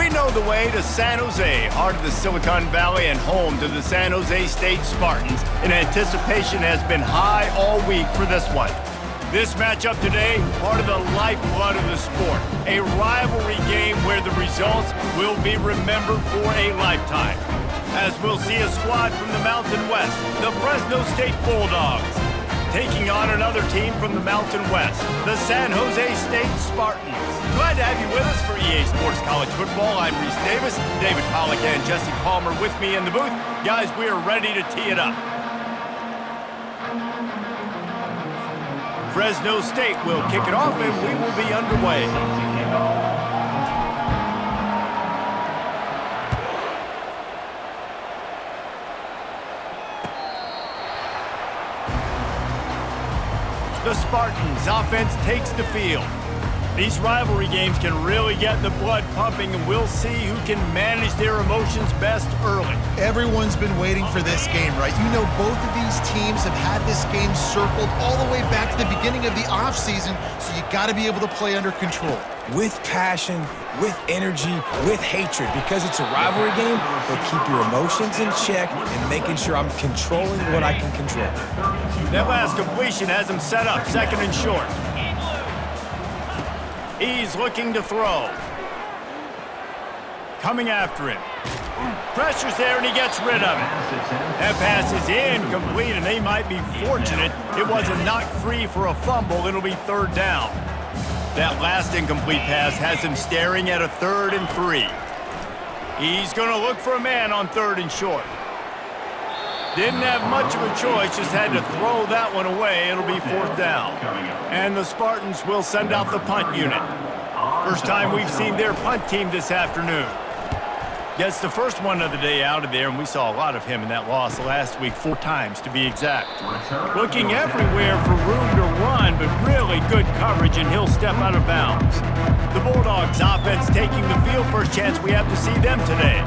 We know the way to San Jose, heart of the Silicon Valley and home to the San Jose State Spartans, and anticipation has been high all week for this one. This matchup today, part of the lifeblood of the sport, a rivalry game where the results will be remembered for a lifetime. As we'll see a squad from the Mountain West, the Fresno State Bulldogs, taking on another team from the Mountain West, the San Jose State Spartans. Glad to have you with us for EA Sports College Football. I'm Reese Davis, David Pollack and Jesse Palmer with me in the booth. Guys, we are ready to tee it up. Fresno State will kick it off and we will be underway. The Spartans' offense takes the field. These rivalry games can really get the blood pumping, and we'll see who can manage their emotions best early. Everyone's been waiting for this game, right? You know, both of these teams have had this game circled all the way back to the beginning of the offseason, so you got to be able to play under control. With passion, with energy, with hatred, because it's a rivalry game, but keep your emotions in check and making sure I'm controlling what I can control. That last completion has him set up, second and short. He's looking to throw. Coming after him. Pressure's there and he gets rid of it. That pass is incomplete and they might be fortunate it wasn't knocked free for a fumble. It'll be third down. That last incomplete pass has him staring at a 3rd and 3. He's going to look for a man on 3rd and short. Didn't have much of a choice, just had to throw that one away. It'll be 4th down. And the Spartans will send out the punt unit. First time we've seen their punt team this afternoon. Gets the first one of the day out of there, and we saw a lot of him in that loss last week, 4 times to be exact. Looking everywhere for room to run, but really good coverage, and he'll step out of bounds. The Bulldogs offense taking the field. First chance we have to see them today.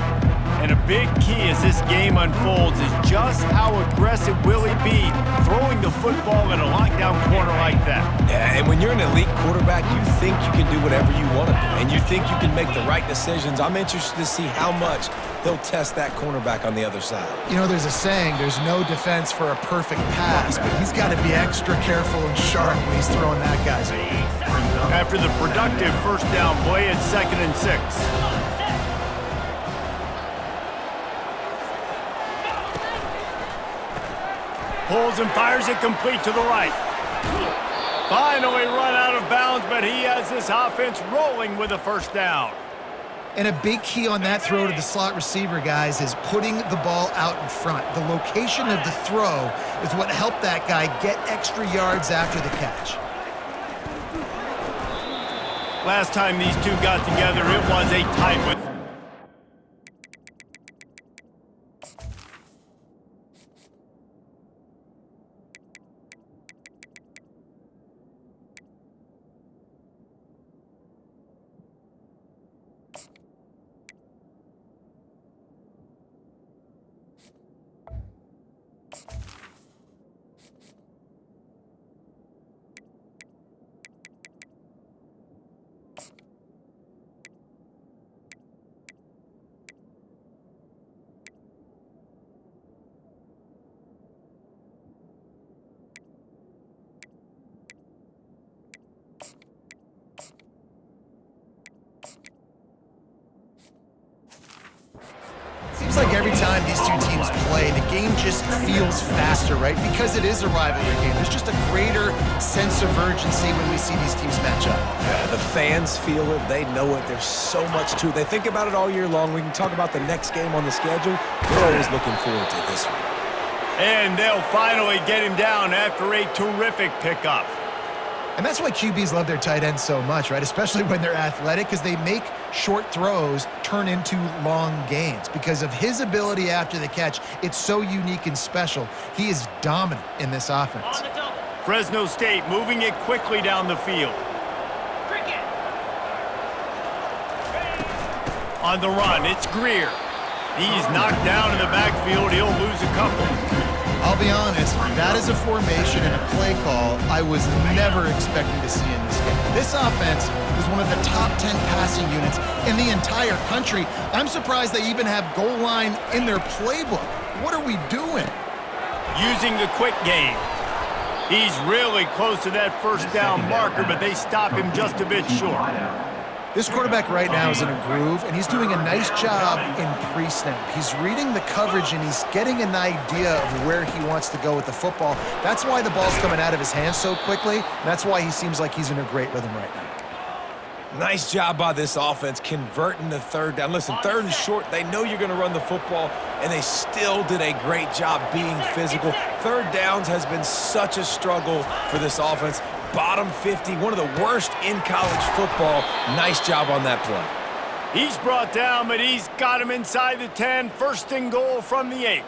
And a big key as this game unfolds is just how aggressive will he be throwing the football in a lockdown corner like that. Yeah, and when you're an elite quarterback, you think you can do whatever you want to do, and you think you can make the right decisions. I'm interested to see how much he'll test that cornerback on the other side. You know, there's a saying, there's no defense for a perfect pass, but he's got to be extra careful and sharp when he's throwing that guy's way. After the productive first down play, it's 2nd and 6. Pulls and fires it complete to the right. Finally run out of bounds, but he has this offense rolling with a first down. And a big key on that throw to the slot receiver, guys, is putting the ball out in front. The location of the throw is what helped that guy get extra yards after the catch. Last time these two got together, it was a tight one. Seems like every time these two teams play, the game just feels faster, right? Because it is a rivalry game. There's just a greater sense of urgency when we see these teams match up. Yeah, the fans feel it. They know it. There's so much to it. They think about it all year long. We can talk about the next game on the schedule. We're always looking forward to this one. And they'll finally get him down after a terrific pickup. And that's why QBs love their tight ends so much, right? Especially when they're athletic, because they make short throws turn into long gains. Because of his ability after the catch, it's so unique and special. He is dominant in this offense. Fresno State moving it quickly down the field. On the run, it's Greer. He's knocked down in the backfield. He'll lose a couple. I'll be honest, that is a formation and a play call I was never expecting to see in this game. This offense is one of the top 10 passing units in the entire country. I'm surprised they even have goal line in their playbook. What are we doing? Using the quick game. He's really close to that first down marker, but they stop him just a bit short. This quarterback right now is in a groove, and he's doing a nice job in pre-snap. He's reading the coverage, and he's getting an idea of where he wants to go with the football. That's why the ball's coming out of his hands so quickly, and that's why he seems like he's in a great rhythm right now. Nice job by this offense converting the third down. Listen, third and short, they know you're going to run the football, and they still did a great job being physical. Third downs has been such a struggle for this offense. Bottom 50, one of the worst in college football. Nice job on that play. He's brought down, but he's got him inside the 10. First and goal from the 8.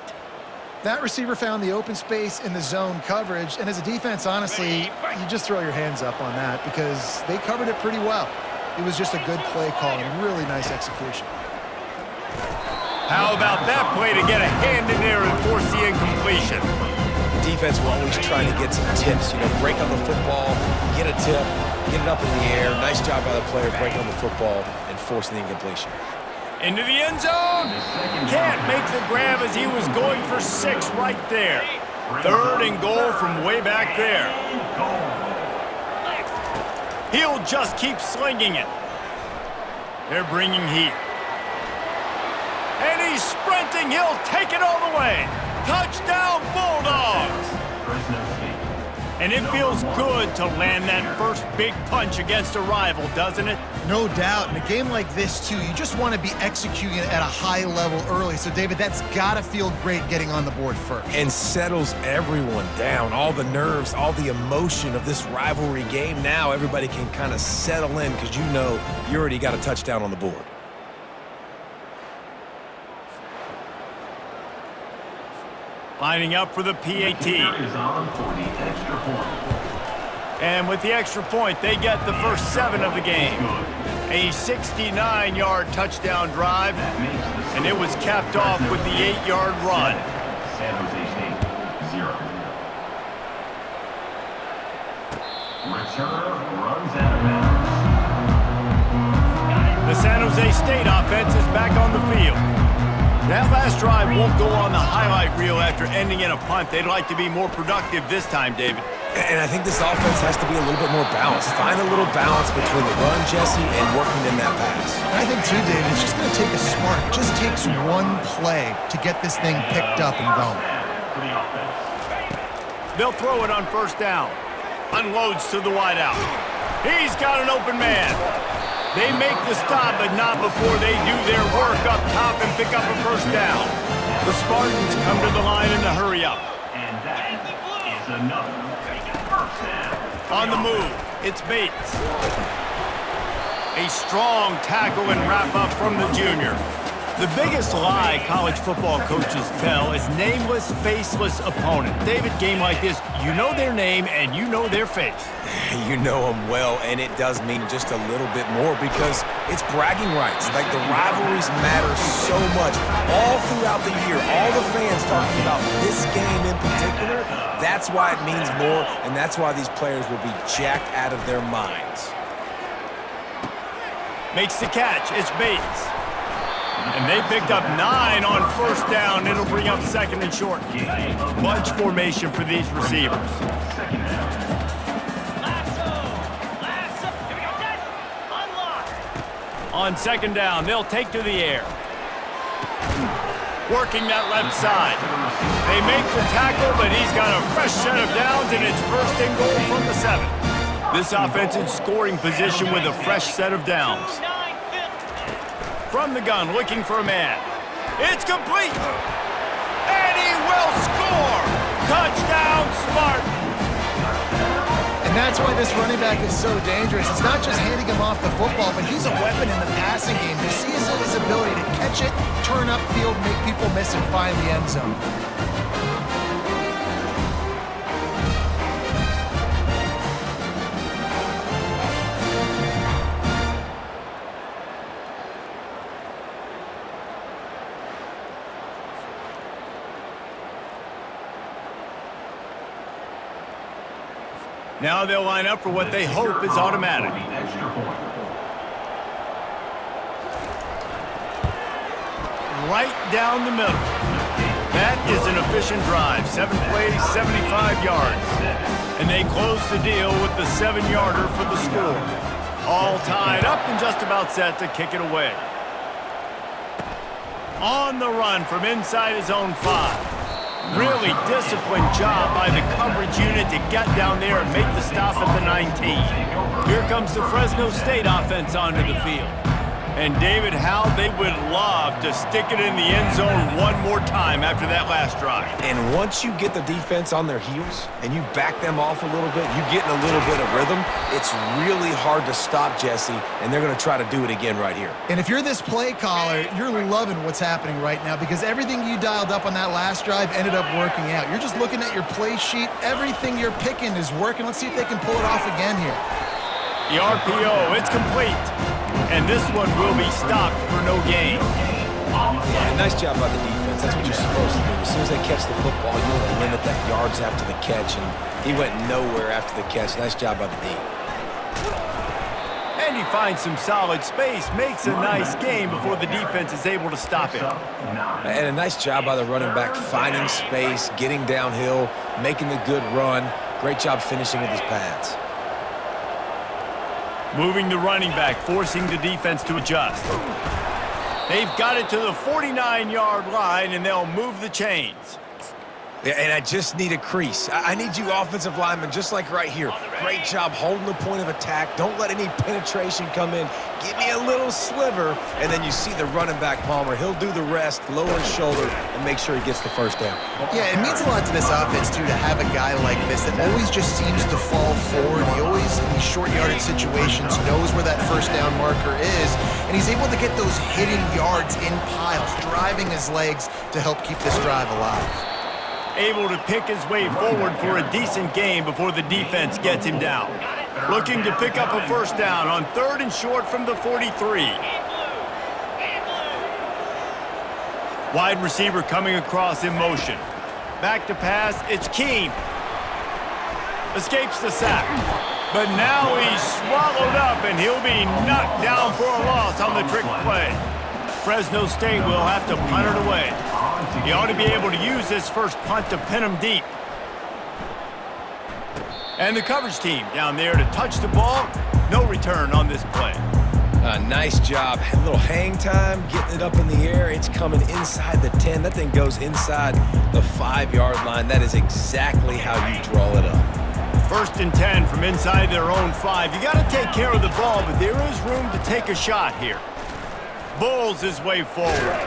That receiver found the open space in the zone coverage, and as a defense, honestly, you just throw your hands up on that because they covered it pretty well. It was just a good play call and really nice execution. How about that play to get a hand in there and force the incompletion? Defense will always try to get some tips, break on the football, get a tip, get it up in the air. Nice job by the player breaking on the football and forcing the incompletion. Into the end zone. Can't make the grab as he was going for 6 right there. Third and goal from way back there. He'll just keep slinging it. They're bringing heat. And he's sprinting. He'll take it all the way. Touchdown, Bulldogs! And it feels good to land that first big punch against a rival, doesn't it? No doubt. In a game like this, too, you just want to be executing it at a high level early. So, David, that's got to feel great getting on the board first. And settles everyone down. All the nerves, all the emotion of this rivalry game. Now everybody can kind of settle in because you already got a touchdown on the board. Lining up for the PAT. And with the extra point, they get the first 7 of the game. A 69-yard touchdown drive, and it was capped off with the 8-yard run. The San Jose State offense is back on the field. That last drive won't go on the highlight reel after ending in a punt. They'd like to be more productive this time, David. And I think this offense has to be a little bit more balanced. Find a little balance between the run, Jesse, and working in that pass. I think, too, David, it's just going to take a spark. It just takes one play to get this thing picked up and going. They'll throw it on first down. Unloads to the wideout. He's got an open man. They make the stop, but not before they do their work up top and pick up a first down. The Spartans come to the line in a hurry up. And that is another first down. On the move, it's Bates. A strong tackle and wrap up from the junior. The biggest lie college football coaches tell is nameless, faceless opponent. David, game like this, you know their name and you know their face. You know them well, and it does mean just a little bit more because it's bragging rights. Like, the rivalries matter so much. All throughout the year, all the fans talking about this game in particular, that's why it means more, and that's why these players will be jacked out of their minds. Makes the catch. It's Bates. And they picked up 9 on first down. It'll bring up second and short. Bunch formation for these receivers. On second down, they'll take to the air. Working that left side. They make the tackle, but he's got a fresh set of downs, and it's first and goal from the 7. This offense in scoring position with a fresh set of downs. From the gun, looking for a man. It's complete. And he will score. Touchdown, Spartans. And that's why this running back is so dangerous. It's not just handing him off the football, but he's a weapon in the passing game. You see his ability to catch it, turn upfield, make people miss, and find the end zone. Now they'll line up for what they hope is automatic. Extra point. Right down the middle. That is an efficient drive. 7 plays, 75 yards. And they close the deal with the 7-yarder for the score. All tied up and just about set to kick it away. On the run from inside his own 5. Really disciplined job by the coverage unit to get down there and make the stop at the 19. Here comes the Fresno State offense onto the field. And David, how they would love to stick it in the end zone one more time after that last drive. And once you get the defense on their heels and you back them off a little bit, you get in a little bit of rhythm, it's really hard to stop, Jesse, and they're going to try to do it again right here. And if you're this play caller, you're loving what's happening right now because everything you dialed up on that last drive ended up working out. You're just looking at your play sheet. Everything you're picking is working. Let's see if they can pull it off again here. The RPO, it's complete. And this one will be stopped for no gain. Yeah, nice job by the defense. That's what you're supposed to do. As soon as they catch the football, you want to limit that yards after the catch, and he went nowhere after the catch. Nice job by the D. And he finds some solid space, makes a nice gain before the defense is able to stop it. And a nice job by the running back, finding space, getting downhill, making the good run. Great job finishing with his pads. Moving the running back, forcing the defense to adjust. They've got it to the 49-yard line, and they'll move the chains. Yeah, and I just need a crease. I need you offensive linemen, just like right here. Great job holding the point of attack. Don't let any penetration come in. Give me a little sliver, and then you see the running back, Palmer. He'll do the rest, lower his shoulder, and make sure he gets the first down. Yeah, it means a lot to this offense, too, to have a guy like this that always just seems to fall forward. He always, in these short yardage situations, knows where that first down marker is, and he's able to get those hidden yards in piles, driving his legs to help keep this drive alive. Able to pick his way forward for a decent gain before the defense gets him down. Looking to pick up a first down on 3rd and short from the 43. Wide receiver coming across in motion. Back to pass, it's Keene. Escapes the sack. But now he's swallowed up and he'll be knocked down for a loss on the trick play. Fresno State will have to punt it away. He ought to be able to use this first punt to pin him deep. And the coverage team down there to touch the ball. No return on this play. Nice job. A little hang time, getting it up in the air. It's coming inside the 10. That thing goes inside the 5-yard line. That is exactly how you draw it up. 1st and 10 from inside their own 5. You got to take care of the ball, but there is room to take a shot here. Bulls his way forward.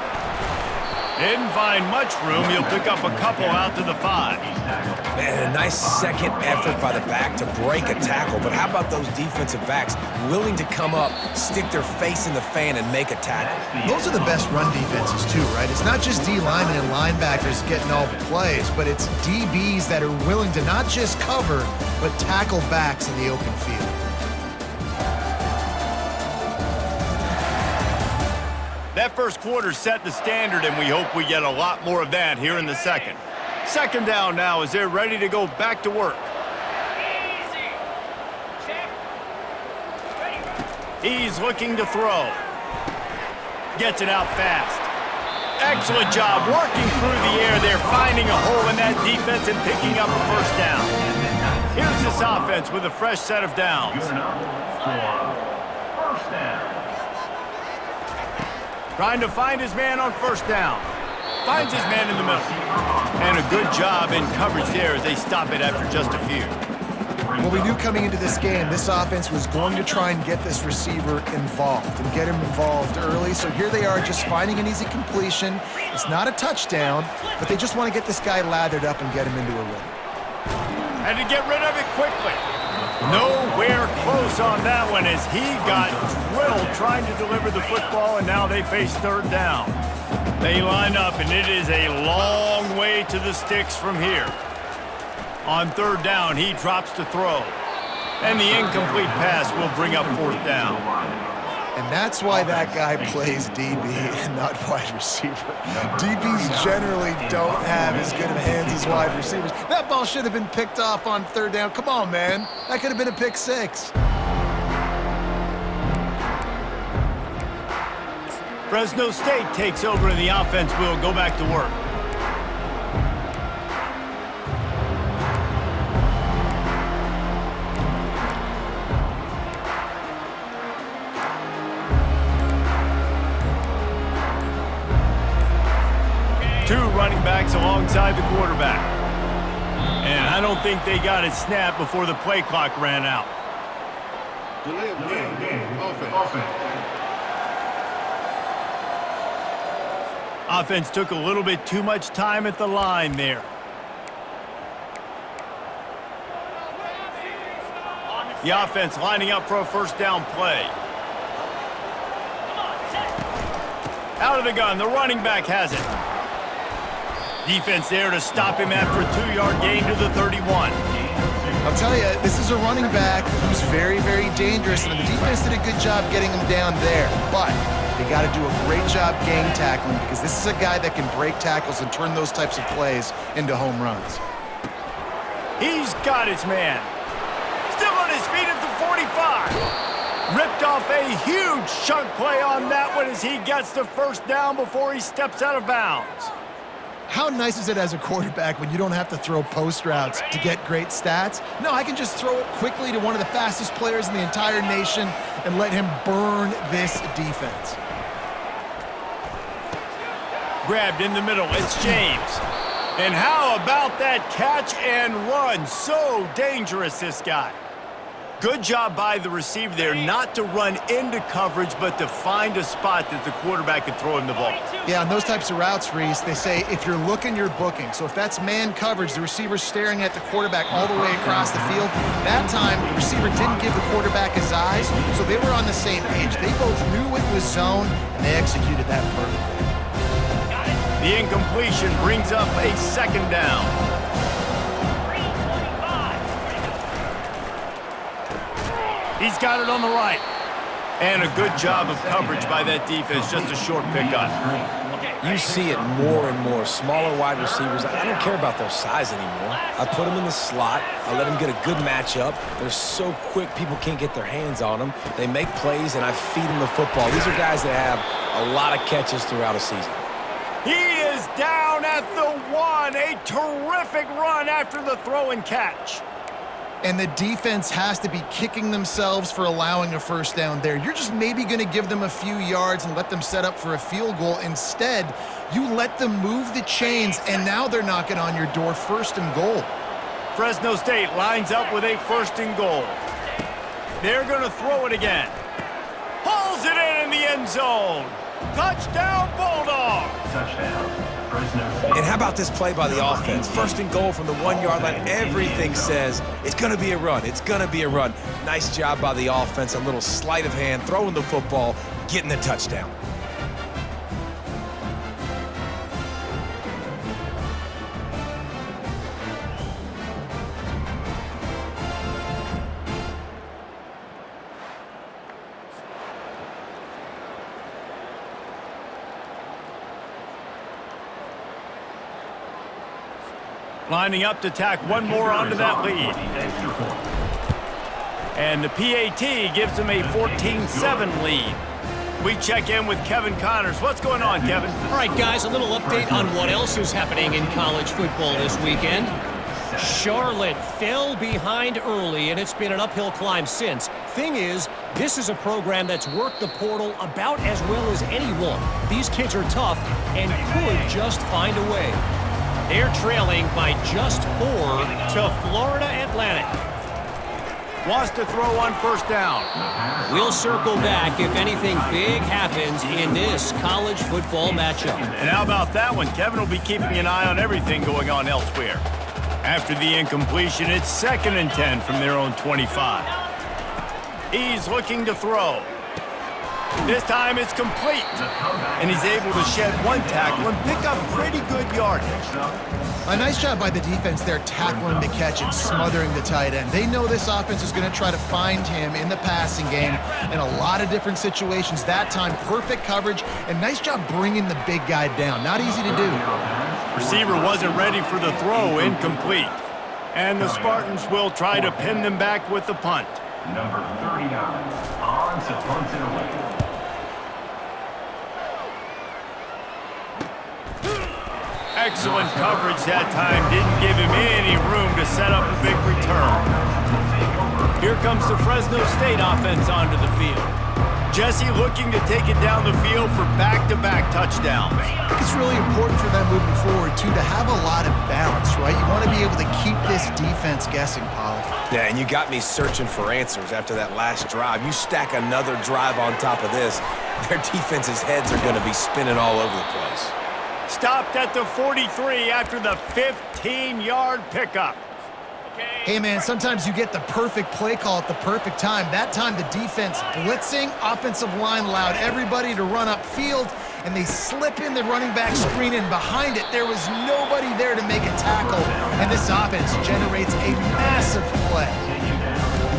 Didn't find much room. He'll pick up a couple out to the 5. Man, a nice second effort by the back to break a tackle. But how about those defensive backs willing to come up, stick their face in the fan, and make a tackle? Those are the best run defenses, too, right? It's not just D linemen and linebackers getting all the plays, but it's DBs that are willing to not just cover, but tackle backs in the open field. That first quarter set the standard, and we hope we get a lot more of that here in the second. 2nd down now as they're ready to go back to work. He's looking to throw. Gets it out fast. Excellent job working through the air there, finding a hole in that defense and picking up a first down. Here's this offense with a fresh set of downs. First down. Trying to find his man on 1st down. Finds his man in the middle. And a good job in coverage there as they stop it after just a few. Well, we knew coming into this game, this offense was going to try and get this receiver involved and get him involved early. So here they are just finding an easy completion. It's not a touchdown, but they just want to get this guy lathered up and get him into a rhythm. And to get rid of it quickly. Nowhere close on that one as he got drilled trying to deliver the football, and now they face 3rd down. They line up, and it is a long way to the sticks from here. On 3rd down, he drops to throw. And the incomplete pass will bring up 4th down. And that's why that guy plays DB and not wide receiver. DBs generally don't have as good of hands as wide receivers. That ball should have been picked off on third down. Come on, man. That could have been a pick six. Fresno State takes over and the offense will go back to work. Two running backs alongside the quarterback. And I don't think they got it snapped before the play clock ran out. Delay of game. Offense. Offense took a little bit too much time at the line there. The offense lining up for a first down play. Out of the gun, the running back has it. Defense there to stop him after a 2-yard gain to the 31. I'll tell you, this is a running back who's very, very dangerous, and the defense did a good job getting him down there. But they got to do a great job gang tackling because this is a guy that can break tackles and turn those types of plays into home runs. He's got his man. Still on his feet at the 45. Ripped off a huge chunk play on that one as he gets the first down before he steps out of bounds. How nice is it as a quarterback when you don't have to throw post routes to get great stats? No, I can just throw it quickly to one of the fastest players in the entire nation and let him burn this defense. Grabbed in the middle, it's James. And how about that catch and run? So dangerous, this guy. Good job by the receiver there not to run into coverage, but to find a spot that the quarterback could throw him the ball. Yeah, on those types of routes, Reese, they say if you're looking, you're booking. So if that's man coverage, the receiver's staring at the quarterback all the way across the field. That time, the receiver didn't give the quarterback his eyes, so they were on the same page. They both knew it was zone, and they executed that perfectly. The incompletion brings up a second down. He's got it on the right. And a good job of coverage by that defense. Just a short pickup. You see it more and more. Smaller wide receivers, I don't care about their size anymore. I put them in the slot. I let them get a good matchup. They're so quick, people can't get their hands on them. They make plays, and I feed them the football. These are guys that have a lot of catches throughout a season. He is down at the 1. A terrific run after the throw and catch. And the defense has to be kicking themselves for allowing a first down there. You're just maybe going to give them a few yards and let them set up for a field goal. Instead, you let them move the chains, and now they're knocking on your door, 1st and goal. Fresno State lines up with a 1st and goal. They're going to throw it again. Pulls it in the end zone. Touchdown, Bulldogs! Touchdown, Fresno State. And how about this play by the offense? 1st and goal from the 1-yard line. Everything says it's going to be a run. It's going to be a run. Nice job by the offense. A little sleight of hand, throwing the football, getting the touchdown. Lining up to tack one more onto that lead. And the PAT gives them a 14-7 lead. We check in with Kevin Connors. What's going on, Kevin? All right, guys, a little update on what else is happening in college football this weekend. Charlotte fell behind early, and it's been an uphill climb since. Thing is, this is a program that's worked the portal about as well as anyone. These kids are tough and could just find a way. They're trailing by just 4 to Florida Atlantic. Wants to throw on 1st down. We'll circle back if anything big happens in this college football matchup. And how about that one? Kevin will be keeping an eye on everything going on elsewhere. After the incompletion, it's 2nd and 10 from their own 25. He's looking to throw. This time it's complete. And he's able to shed one tackle and pick up pretty good yardage. A nice job by the defense there tackling the catch and smothering the tight end. They know this offense is going to try to find him in the passing game in a lot of different situations. That time, perfect coverage, and nice job bringing the big guy down. Not easy to do. Receiver wasn't ready for the throw, incomplete. And the Spartans will try to pin them back with the punt. Number 39, on to punt it away. Excellent coverage that time. Didn't give him any room to set up a big return. Here comes the Fresno State offense onto the field. Jesse looking to take it down the field for back-to-back touchdowns. I think it's really important for them moving forward, too, to have a lot of balance, right? You want to be able to keep this defense guessing, Polly. Yeah, and you got me searching for answers after that last drive. You stack another drive on top of this, their defense's heads are going to be spinning all over the place. Stopped at the 43 after the 15-yard pickup. Hey, man, sometimes you get the perfect play call at the perfect time. That time, the defense blitzing, offensive line allowed everybody to run upfield, and they slip in the running back screen, and behind it, there was nobody there to make a tackle, and this offense generates a massive play.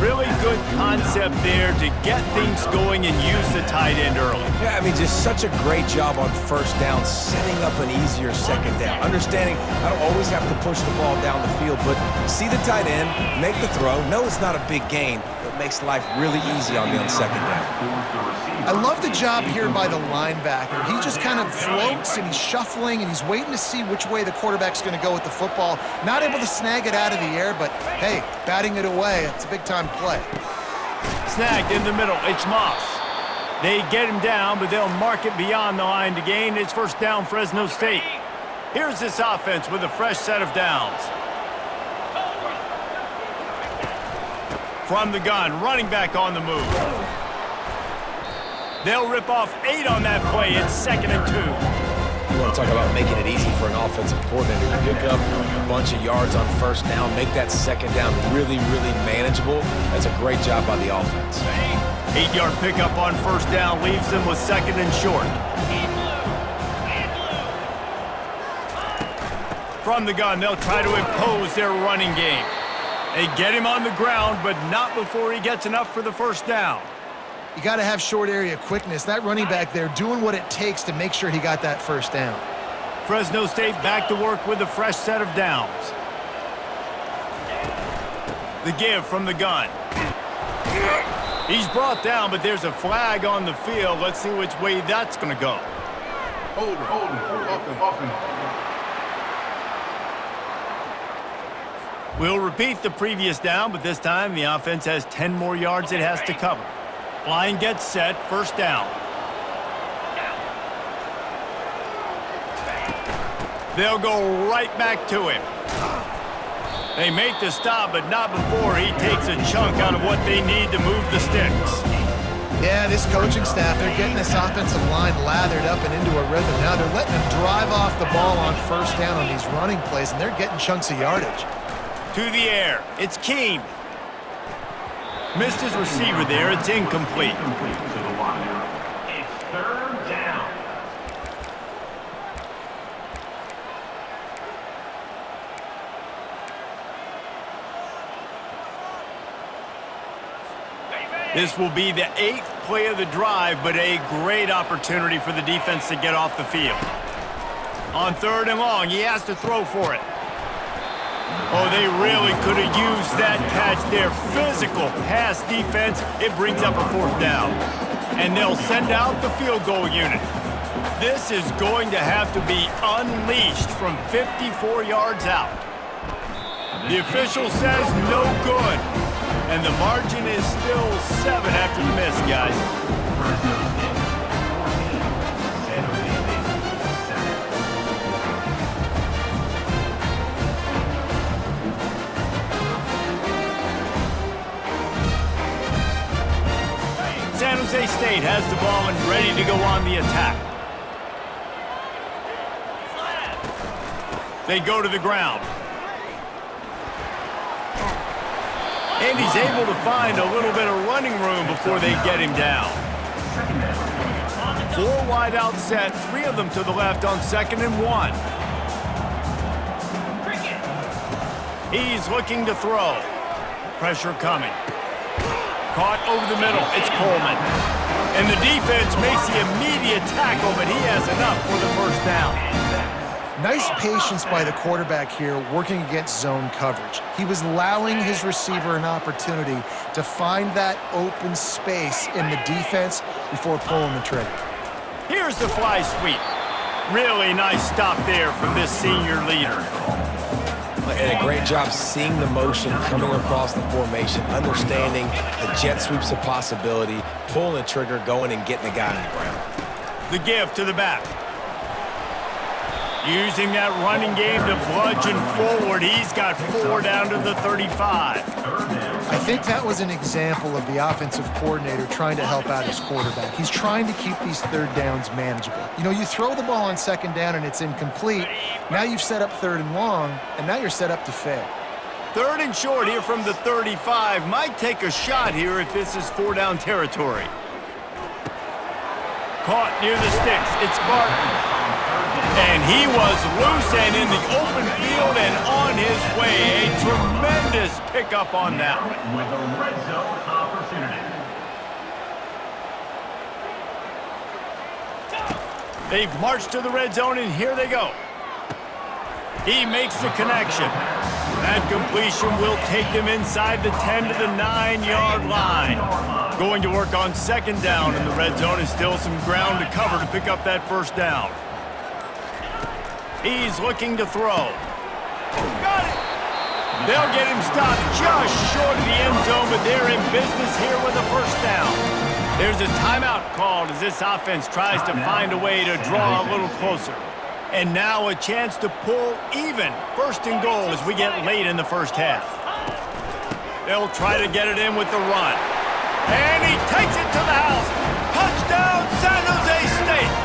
Really good concept there to get things going and use the tight end early. Yeah, I mean, just such a great job on first down, setting up an easier second down. Understanding I don't always have to push the ball down the field, but see the tight end, make the throw. No, it's not a big gain, but makes life really easy on me on second down. I love the job here by the linebacker. He just kind of floats, and he's shuffling, and he's waiting to see which way the quarterback's going to go with the football. Not able to snag it out of the air, but, hey, batting it away, it's a big-time play. Snagged in the middle. It's Moss. They get him down, but they'll mark it beyond the line to gain. It's first down, Fresno State. Here's this offense with a fresh set of downs. From the gun, running back on the move. They'll rip off 8 on that play. It's 2nd and 2. You want to talk about making it easy for an offensive coordinator to pick up a bunch of yards on first down, make that second down really, really manageable. That's a great job by the offense. 8-yard pickup on first down leaves them with 2nd and short. From the gun, they'll try to impose their running game. They get him on the ground, but not before he gets enough for the first down. You got to have short area quickness. That running back there doing what it takes to make sure he got that first down. Fresno State back to work with a fresh set of downs. The give from the gun. He's brought down, but there's a flag on the field. Let's see which way that's going to go. Hold it. We'll repeat the previous down, but this time the offense has 10 more yards it has to cover. Line gets set, first down. They'll go right back to him. They make the stop, but not before he takes a chunk out of what they need to move the sticks. Yeah, this coaching staff, they're getting this offensive line lathered up and into a rhythm. Now they're letting them drive off the ball on first down on these running plays, and they're getting chunks of yardage. To the air, it's Keene. Missed his receiver there. It's incomplete. To the wire. It's 3rd down. This will be the 8th play of the drive, but a great opportunity for the defense to get off the field. On 3rd and long, he has to throw for it. Oh, they really could have used that catch there. Physical pass defense. It brings up a 4th down. And they'll send out the field goal unit. This is going to have to be unleashed from 54 yards out. The official says no good. And the margin is still 7 after the miss, guys. San Jose State has the ball and ready to go on the attack. They go to the ground. And he's able to find a little bit of running room before they get him down. 4 wide out set, 3 of them to the left on 2nd and 1. He's looking to throw. Pressure coming. Caught over the middle. It's Coleman. And the defense makes the immediate tackle, but he has enough for the first down. Nice patience by the quarterback here working against zone coverage. He was allowing his receiver an opportunity to find that open space in the defense before pulling the trigger. Here's the fly sweep. Really nice stop there from this senior leader. And a great job seeing the motion coming across the formation, understanding the jet sweep's a possibility, pulling the trigger, going and getting the guy on the ground. The give to the back. Using that running game to bludgeon forward. He's got 4 down to the 35. I think that was an example of the offensive coordinator trying to help out his quarterback. He's trying to keep these 3rd downs manageable. You know, you throw the ball on 2nd down and it's incomplete. Now you've set up 3rd and long, and now you're set up to fail. 3rd and short here from the 35. Might take a shot here if this is 4 down territory. Caught near the sticks. It's Barton. And he was loose and in the open field and on his way. A tremendous pickup on that. With a red zone opportunity. They've marched to the red zone, and here they go. He makes the connection. That completion will take them inside the 10 to the 9-yard line. Going to work on 2nd down in the red zone, and still some ground to cover to pick up that 1st down. He's looking to throw. Got it! They'll get him stopped just short of the end zone, but they're in business here with a 1st down. There's a timeout called as this offense tries to find a way to draw a little closer. And now a chance to pull even 1st and goal as we get late in the 1st half. They'll try to get it in with the run. And he takes it to the house. Touchdown, San Jose State!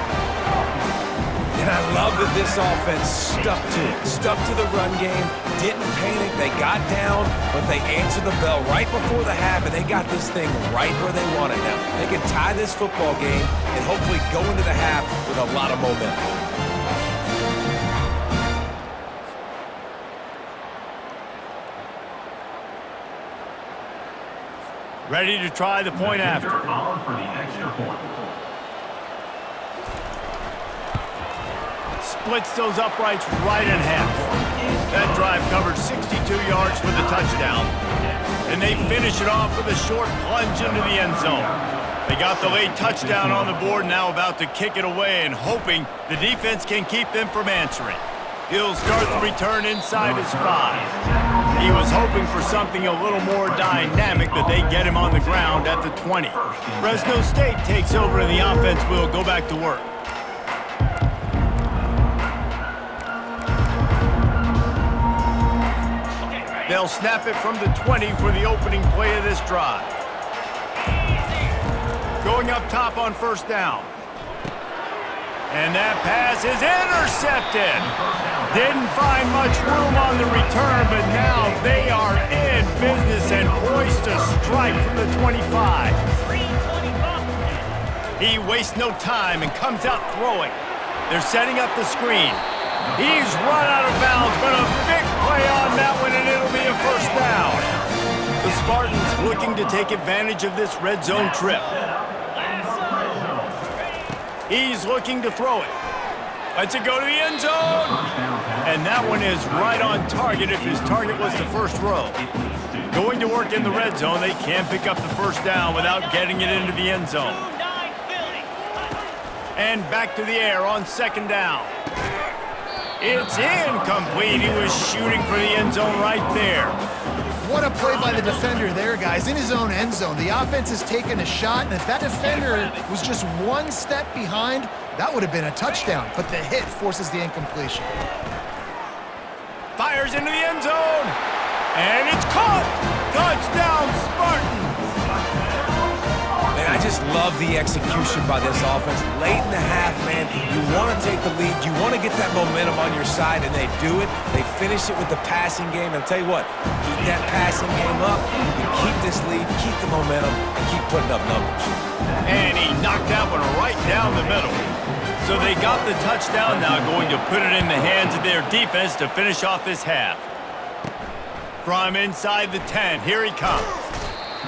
And I love that this offense stuck to it, stuck to the run game, didn't panic, they got down, but they answered the bell right before the half, and they got this thing right where they want it now. They can tie this football game and hopefully go into the half with a lot of momentum. Ready to try the point after. On for the extra point. Splits those uprights right in half. That drive covered 62 yards for the touchdown. And they finish it off with a short plunge into the end zone. They got the late touchdown on the board, now about to kick it away and hoping the defense can keep them from answering. He'll start the return inside his 5. He was hoping for something a little more dynamic, but they get him on the ground at the 20. Fresno State takes over and the offense will go back to work. They'll snap it from the 20 for the opening play of this drive. Going up top on 1st down. And that pass is intercepted. Didn't find much room on the return, but now they are in business and poised to strike from the 25. He wastes no time and comes out throwing. They're setting up the screen. He's run out of bounds, but a big play on that one, and it'll be a 1st down. The Spartans looking to take advantage of this red zone trip. He's looking to throw it. Lets it go to the end zone. And that one is right on target if his target was the 1st row. Going to work in the red zone, they can pick up the 1st down without getting it into the end zone. And back to the air on 2nd down. It's incomplete. He was shooting for the end zone right there. What a play by the defender there, guys. In his own end zone, the offense has taken a shot, and if that defender was just 1 step behind, that would have been a touchdown, but the hit forces the incompletion. Fires into the end zone, and it's caught. Touchdown, Spartans. Man, I just just love the execution by this offense. Late in the half, man, you want to take the lead. You want to get that momentum on your side, and they do it. They finish it with the passing game. And I'll tell you what, keep that passing game up. You keep this lead, keep the momentum, and keep putting up numbers. And he knocked that one right down the middle. So they got the touchdown, now going to put it in the hands of their defense to finish off this half. From inside the 10, here he comes.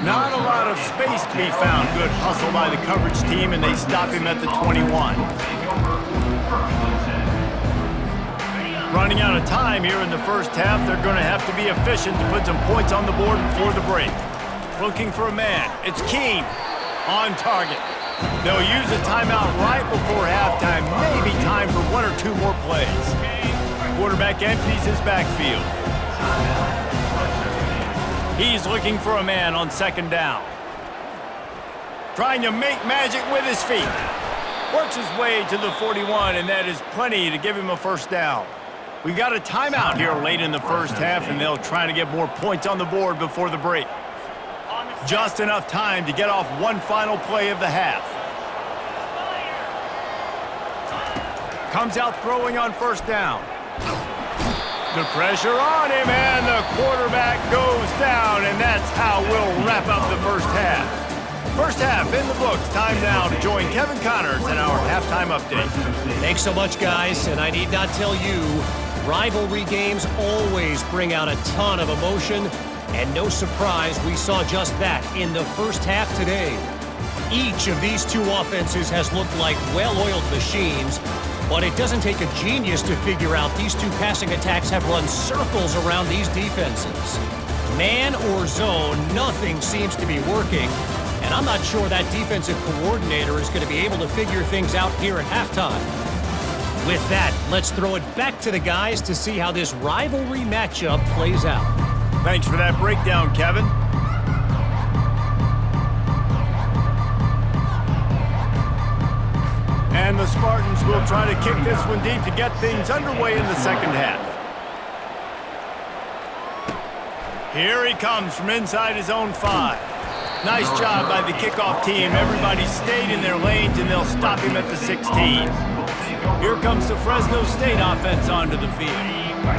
Not a lot of space to be found. Good hustle by the coverage team, and they stop him at the 21. Running out of time here in the first half, they're going to have to be efficient to put some points on the board before the break. Looking for a man. It's Keene on target. They'll use a timeout right before halftime. Maybe time for one or two more plays. Quarterback empties his backfield. He's looking for a man on second down. Trying to make magic with his feet. Works his way to the 41, and that is plenty to give him a first down. We got a timeout here late in the first half, and they'll try to get more points on the board before the break. Just enough time to get off one final play of the half. Comes out throwing on first down. The pressure on him, and the quarterback goes down, and that's how we'll wrap up the first half. First half in the books. Time now to join Kevin Connors in our halftime update. Thanks so much, guys, and I need not tell you, rivalry games always bring out a ton of emotion, and no surprise we saw just that in the first half today. Each of these two offenses has looked like well-oiled machines, but it doesn't take a genius to figure out these two passing attacks have run circles around these defenses. Man or zone, nothing seems to be working, and I'm not sure that defensive coordinator is going to be able to figure things out here at halftime. With that, let's throw it back to the guys to see how this rivalry matchup plays out. Thanks for that breakdown, Kevin. And the Spartans will try to kick this one deep to get things underway in the second half. Here he comes from inside his own 5. Nice job by the kickoff team. Everybody stayed in their lanes, and they'll stop him at the 16. Here comes the Fresno State offense onto the field.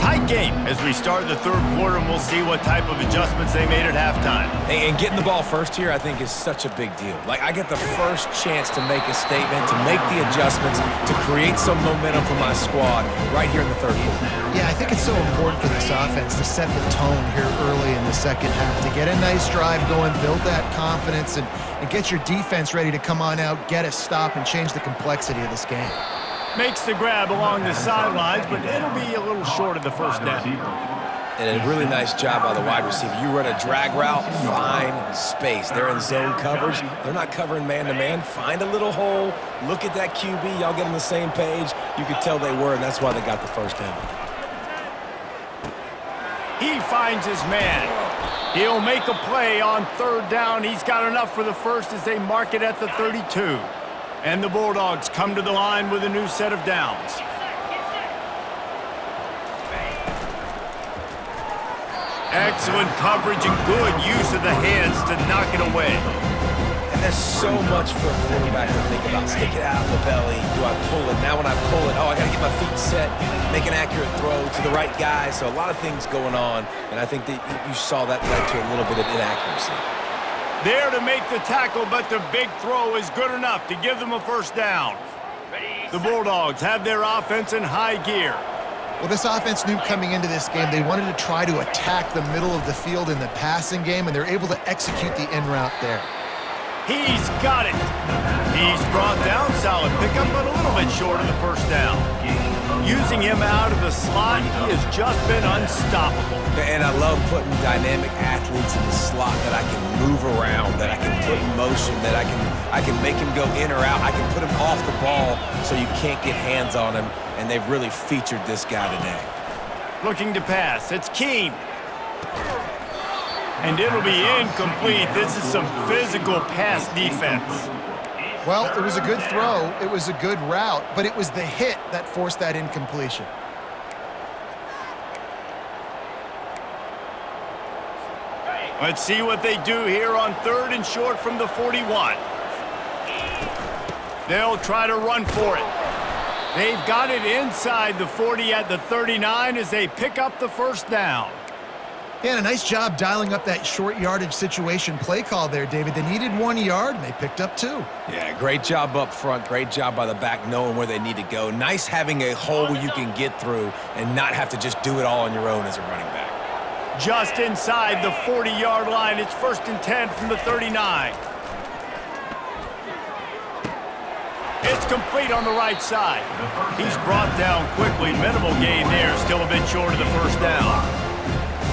Tight game as we start the third quarter, and we'll see what type of adjustments they made at halftime. And getting the ball first here, I think, is such a big deal. Like, I get the first chance to make a statement, to make the adjustments, to create some momentum for my squad right here in the third quarter. Yeah, I think it's so important for this offense to set the tone here early in the second half, to get a nice drive going, build that confidence, and get your defense ready to come on out, get a stop, and change the complexity of this game. Makes the grab along the sidelines, but it'll be a little short of the first down. And a really nice job by the wide receiver. You run a drag route, find space. They're in zone coverage. They're not covering man-to-man. Find a little hole. Look at that QB. Y'all get on the same page. You could tell they were, and that's why they got the first down. He finds his man. He'll make a play on third down. He's got enough for the first as they mark it at the 32. And the Bulldogs come to the line with a new set of downs. Excellent coverage and good use of the hands to knock it away. And there's so much for a quarterback to think about. Stick it out in the belly. Do I pull it? Now when I pull it, I got to get my feet set, make an accurate throw to the right guy. So a lot of things going on, and I think that you saw that led to a little bit of inaccuracy. There to make the tackle, but the big throw is good enough to give them a first down. The Bulldogs have their offense in high gear. Well, this offense knew coming into this game they wanted to try to attack the middle of the field in the passing game, and they're able to execute the in route there. He's got it. He's brought down, solid pickup, but a little bit short of the first down. Using him out of the slot, he has just been unstoppable. And I love putting dynamic athletes in the slot that I can move around, that I can put in motion, that I can make him go in or out. I can put him off the ball so you can't get hands on him, and they've really featured this guy today. Looking to pass. It's Keene. And it'll be incomplete. This is some physical pass defense. Well, it was a good throw, it was a good route, but it was the hit that forced that incompletion. Let's see what they do here on third and short from the 41. They'll try to run for it. They've got it inside the 40 at the 39 as they pick up the first down. Yeah, and a nice job dialing up that short yardage situation play call there, David. They needed 1 yard, and they picked up 2. Yeah, great job up front. Great job by the back knowing where they need to go. Nice having a hole you can get through and not have to just do it all on your own as a running back. Just inside the 40-yard line. It's 1st and 10 from the 39. It's complete on the right side. He's brought down quickly. Minimal gain there. Still a bit short of the first down.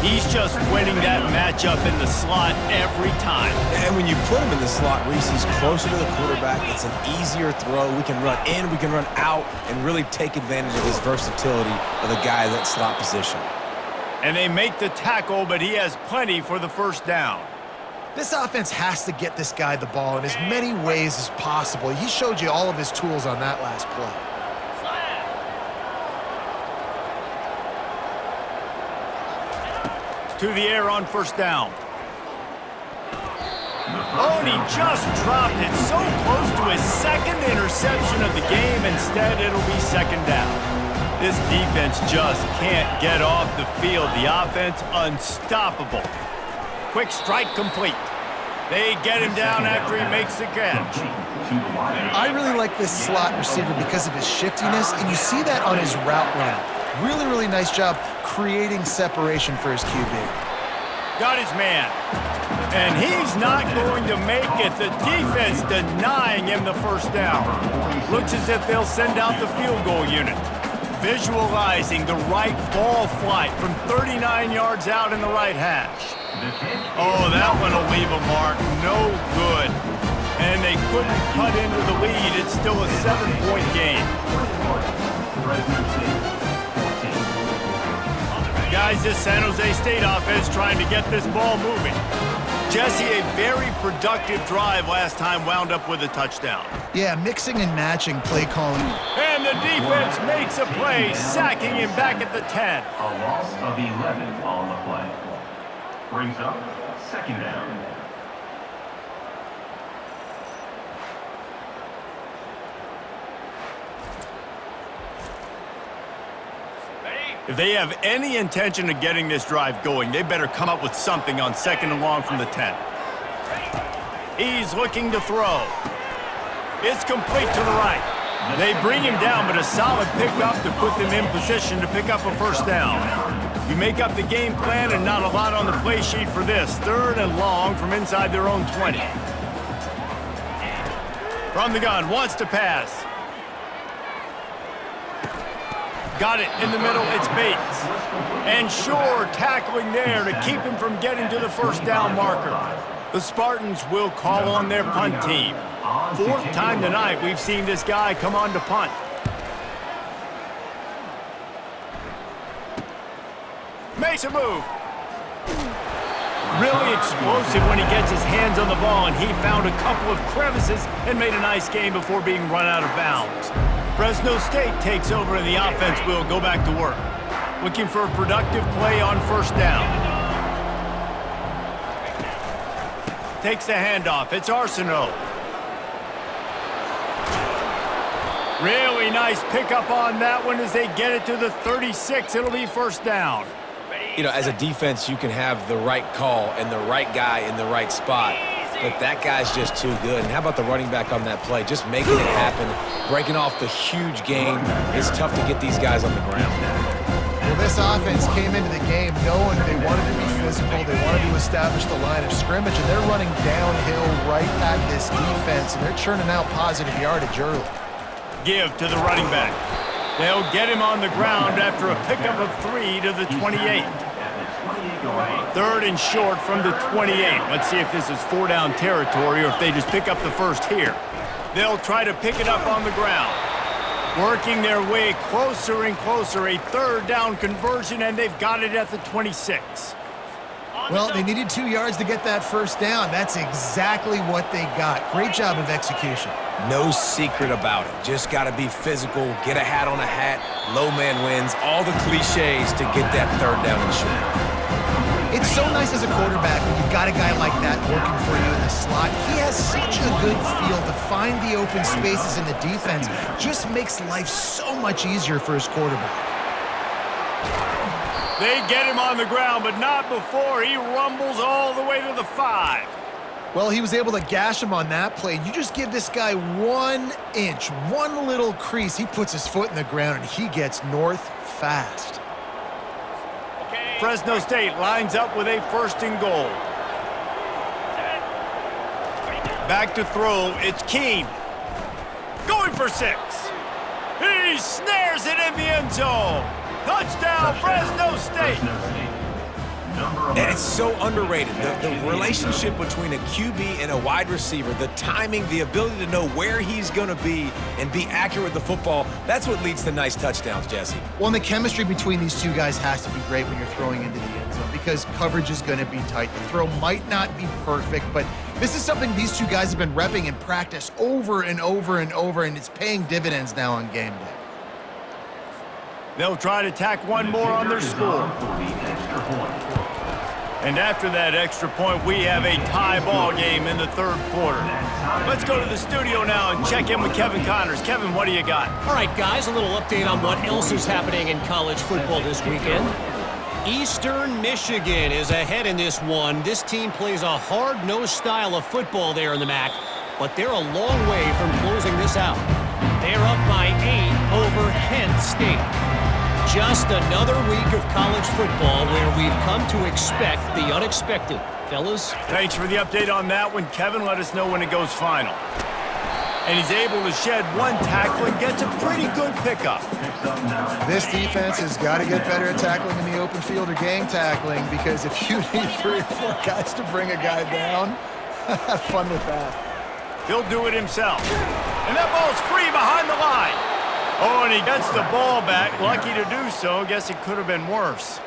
He's just winning that matchup in the slot every time. And when you put him in the slot, Reese, he's closer to the quarterback. It's an easier throw. We can run in, we can run out, and really take advantage of his versatility of the guy in that slot position. And they make the tackle, but he has plenty for the first down. This offense has to get this guy the ball in as many ways as possible. He showed you all of his tools on that last play. To the air on first down. Oh, and he just dropped it so close to his second interception of the game. Instead, it'll be second down. This defense just can't get off the field. The offense unstoppable. Quick strike complete. They get him down after he makes the catch. I really like this slot receiver because of his shiftiness, and you see that on his route running. Really, really nice job creating separation for his QB. Got his man. And he's not going to make it. The defense denying him the first down. Looks as if they'll send out the field goal unit. Visualizing the right ball flight from 39 yards out in the right hash. Oh, that one will leave a mark. No good. And they couldn't cut into the lead. It's still a 7-point game. Guys, this San Jose State offense trying to get this ball moving. Jesse, a very productive drive last time, wound up with a touchdown. Yeah, mixing and matching play calling. And the defense makes a play, sacking him back at the 10. A loss of 11 on the play. Brings up second down. If they have any intention of getting this drive going, they better come up with something on 2nd and long from the 10. He's looking to throw. It's complete to the right. They bring him down, but a solid pickup to put them in position to pick up a first down. You make up the game plan and not a lot on the play sheet for this. 3rd and long from inside their own 20. From the gun, wants to pass. Got it in the middle, it's Bates. And Shore tackling there to keep him from getting to the first down marker. The Spartans will call on their punt team. 4th time tonight we've seen this guy come on to punt. Makes a move. Really explosive when he gets his hands on the ball, and he found a couple of crevices and made a nice game before being run out of bounds. Fresno State takes over and the offense will go back to work. Looking for a productive play on first down. Takes the handoff. It's Arsenault. Really nice pickup on that one as they get it to the 36. It'll be first down. You know, as a defense, you can have the right call and the right guy in the right spot. But that guy's just too good. And how about the running back on that play? Just making it happen, breaking off the huge gain. It's tough to get these guys on the ground. Well, this offense came into the game knowing they wanted to be physical, they wanted to establish the line of scrimmage, and they're running downhill right at this defense, and they're churning out positive yardage early. Give to the running back. They'll get him on the ground after a pickup of 3 to the 28. 3rd and short from the 28. Let's see if this is 4-down territory or if they just pick up the first here. They'll try to pick it up on the ground. Working their way closer and closer. A 3rd down conversion, and they've got it at the 26. Well, they needed 2 yards to get that first down. That's exactly what they got. Great job of execution. No secret about it. Just got to be physical, get a hat on a hat, low man wins, all the cliches to get that 3rd down and short. It's so nice as a quarterback when you've got a guy like that working for you in the slot. He has such a good feel to find the open spaces in the defense. Just makes life so much easier for his quarterback. They get him on the ground, but not before he rumbles all the way to the 5. Well, he was able to gash him on that play. You just give this guy 1 inch, one little crease. He puts his foot in the ground, and he gets north fast. Fresno State lines up with a 1st and goal. Back to throw. It's Keene. Going for 6. He snares it in the end zone. Touchdown, Fresno State. And it's so underrated. The relationship between a QB and a wide receiver, the timing, the ability to know where he's going to be and be accurate with the football, that's what leads to nice touchdowns, Jesse. Well, and the chemistry between these two guys has to be great when you're throwing into the end zone because coverage is going to be tight. The throw might not be perfect, but this is something these two guys have been repping in practice over and over and over, and it's paying dividends now on game day. They'll try to tack one more on their score. And after that extra point, we have a tie ball game in the 3rd quarter. Let's go to the studio now and check in with Kevin Connors. Kevin, what do you got? All right, guys, a little update on what else is happening in college football this weekend. Eastern Michigan is ahead in this one. This team plays a hard-nosed style of football there in the MAC, but they're a long way from closing this out. They're up by 8 over Kent State. Just another week of college football where we've come to expect the unexpected. Fellas? Thanks for the update on that one, Kevin. Let us know when it goes final. And he's able to shed 1 tackle and gets a pretty good pickup. This defense has got to get better at tackling in the open field or gang tackling because if you need 3 or 4 guys to bring a guy down, have fun with that. He'll do it himself. And that ball's free behind the line. Oh, and he gets the ball back. Lucky to do so. Guess it could have been worse.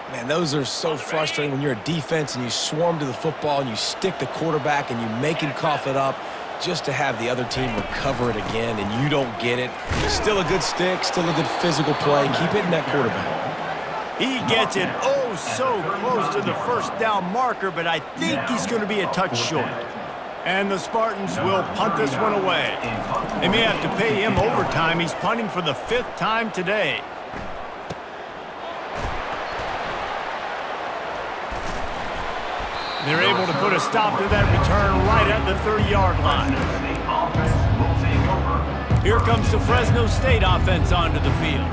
Man, those are so frustrating when you're a defense and you swarm to the football and you stick the quarterback and you make him cough it up just to have the other team recover it again and you don't get it. Still a good stick, still a good physical play. Keep hitting that quarterback. He gets it oh so close to the 1st down marker, but I think he's going to be a touch short. And the Spartans will punt this one away. They may have to pay him overtime. He's punting for the 5th time today. They're able to put a stop to that return right at the 30-yard line. Here comes the Fresno State offense onto the field.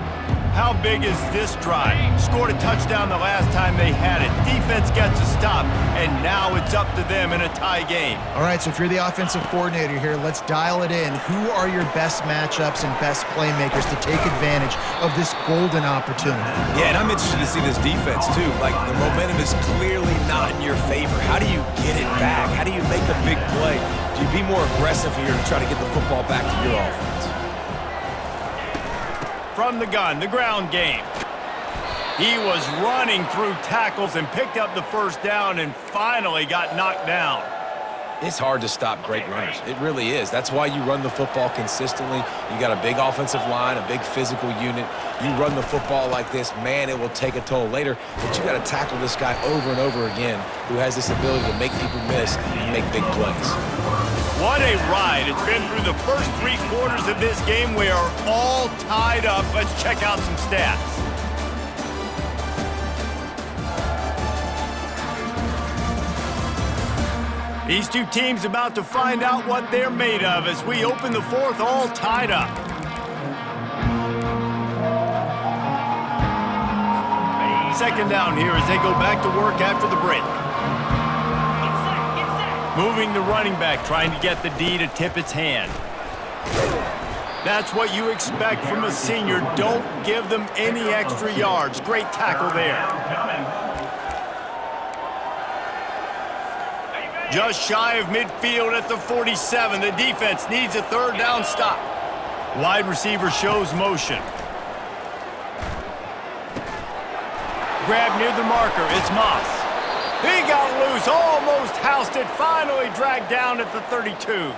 How big is this drive? Scored a touchdown the last time they had it. Defense gets a stop, and now it's up to them in a tie game. All right, so if you're the offensive coordinator here, let's dial it in. Who are your best matchups and best playmakers to take advantage of this golden opportunity? Yeah, and I'm interested to see this defense, too. Like, the momentum is clearly not in your favor. How do you get it back? How do you make a big play? Do you be more aggressive here to try to get the football back to your offense? From the gun, the ground game. He was running through tackles and picked up the 1st down and finally got knocked down. It's hard to stop great runners. It really is. That's why you run the football consistently. You got a big offensive line, a big physical unit. You run the football like this, man, it will take a toll later. But you got to tackle this guy over and over again who has this ability to make people miss and make big plays. What a ride. It's been through the first 3 quarters of this game. We are all tied up. Let's check out some stats. These two teams about to find out what they're made of as we open the 4th all tied up. Second down here as they go back to work after the break. Moving the running back, trying to get the D to tip its hand. That's what you expect from a senior. Don't give them any extra yards. Great tackle there. Just shy of midfield at the 47. The defense needs a 3rd down stop. Wide receiver shows motion. Grab near the marker. It's Moss. He got loose, almost housed it, finally dragged down at the 32.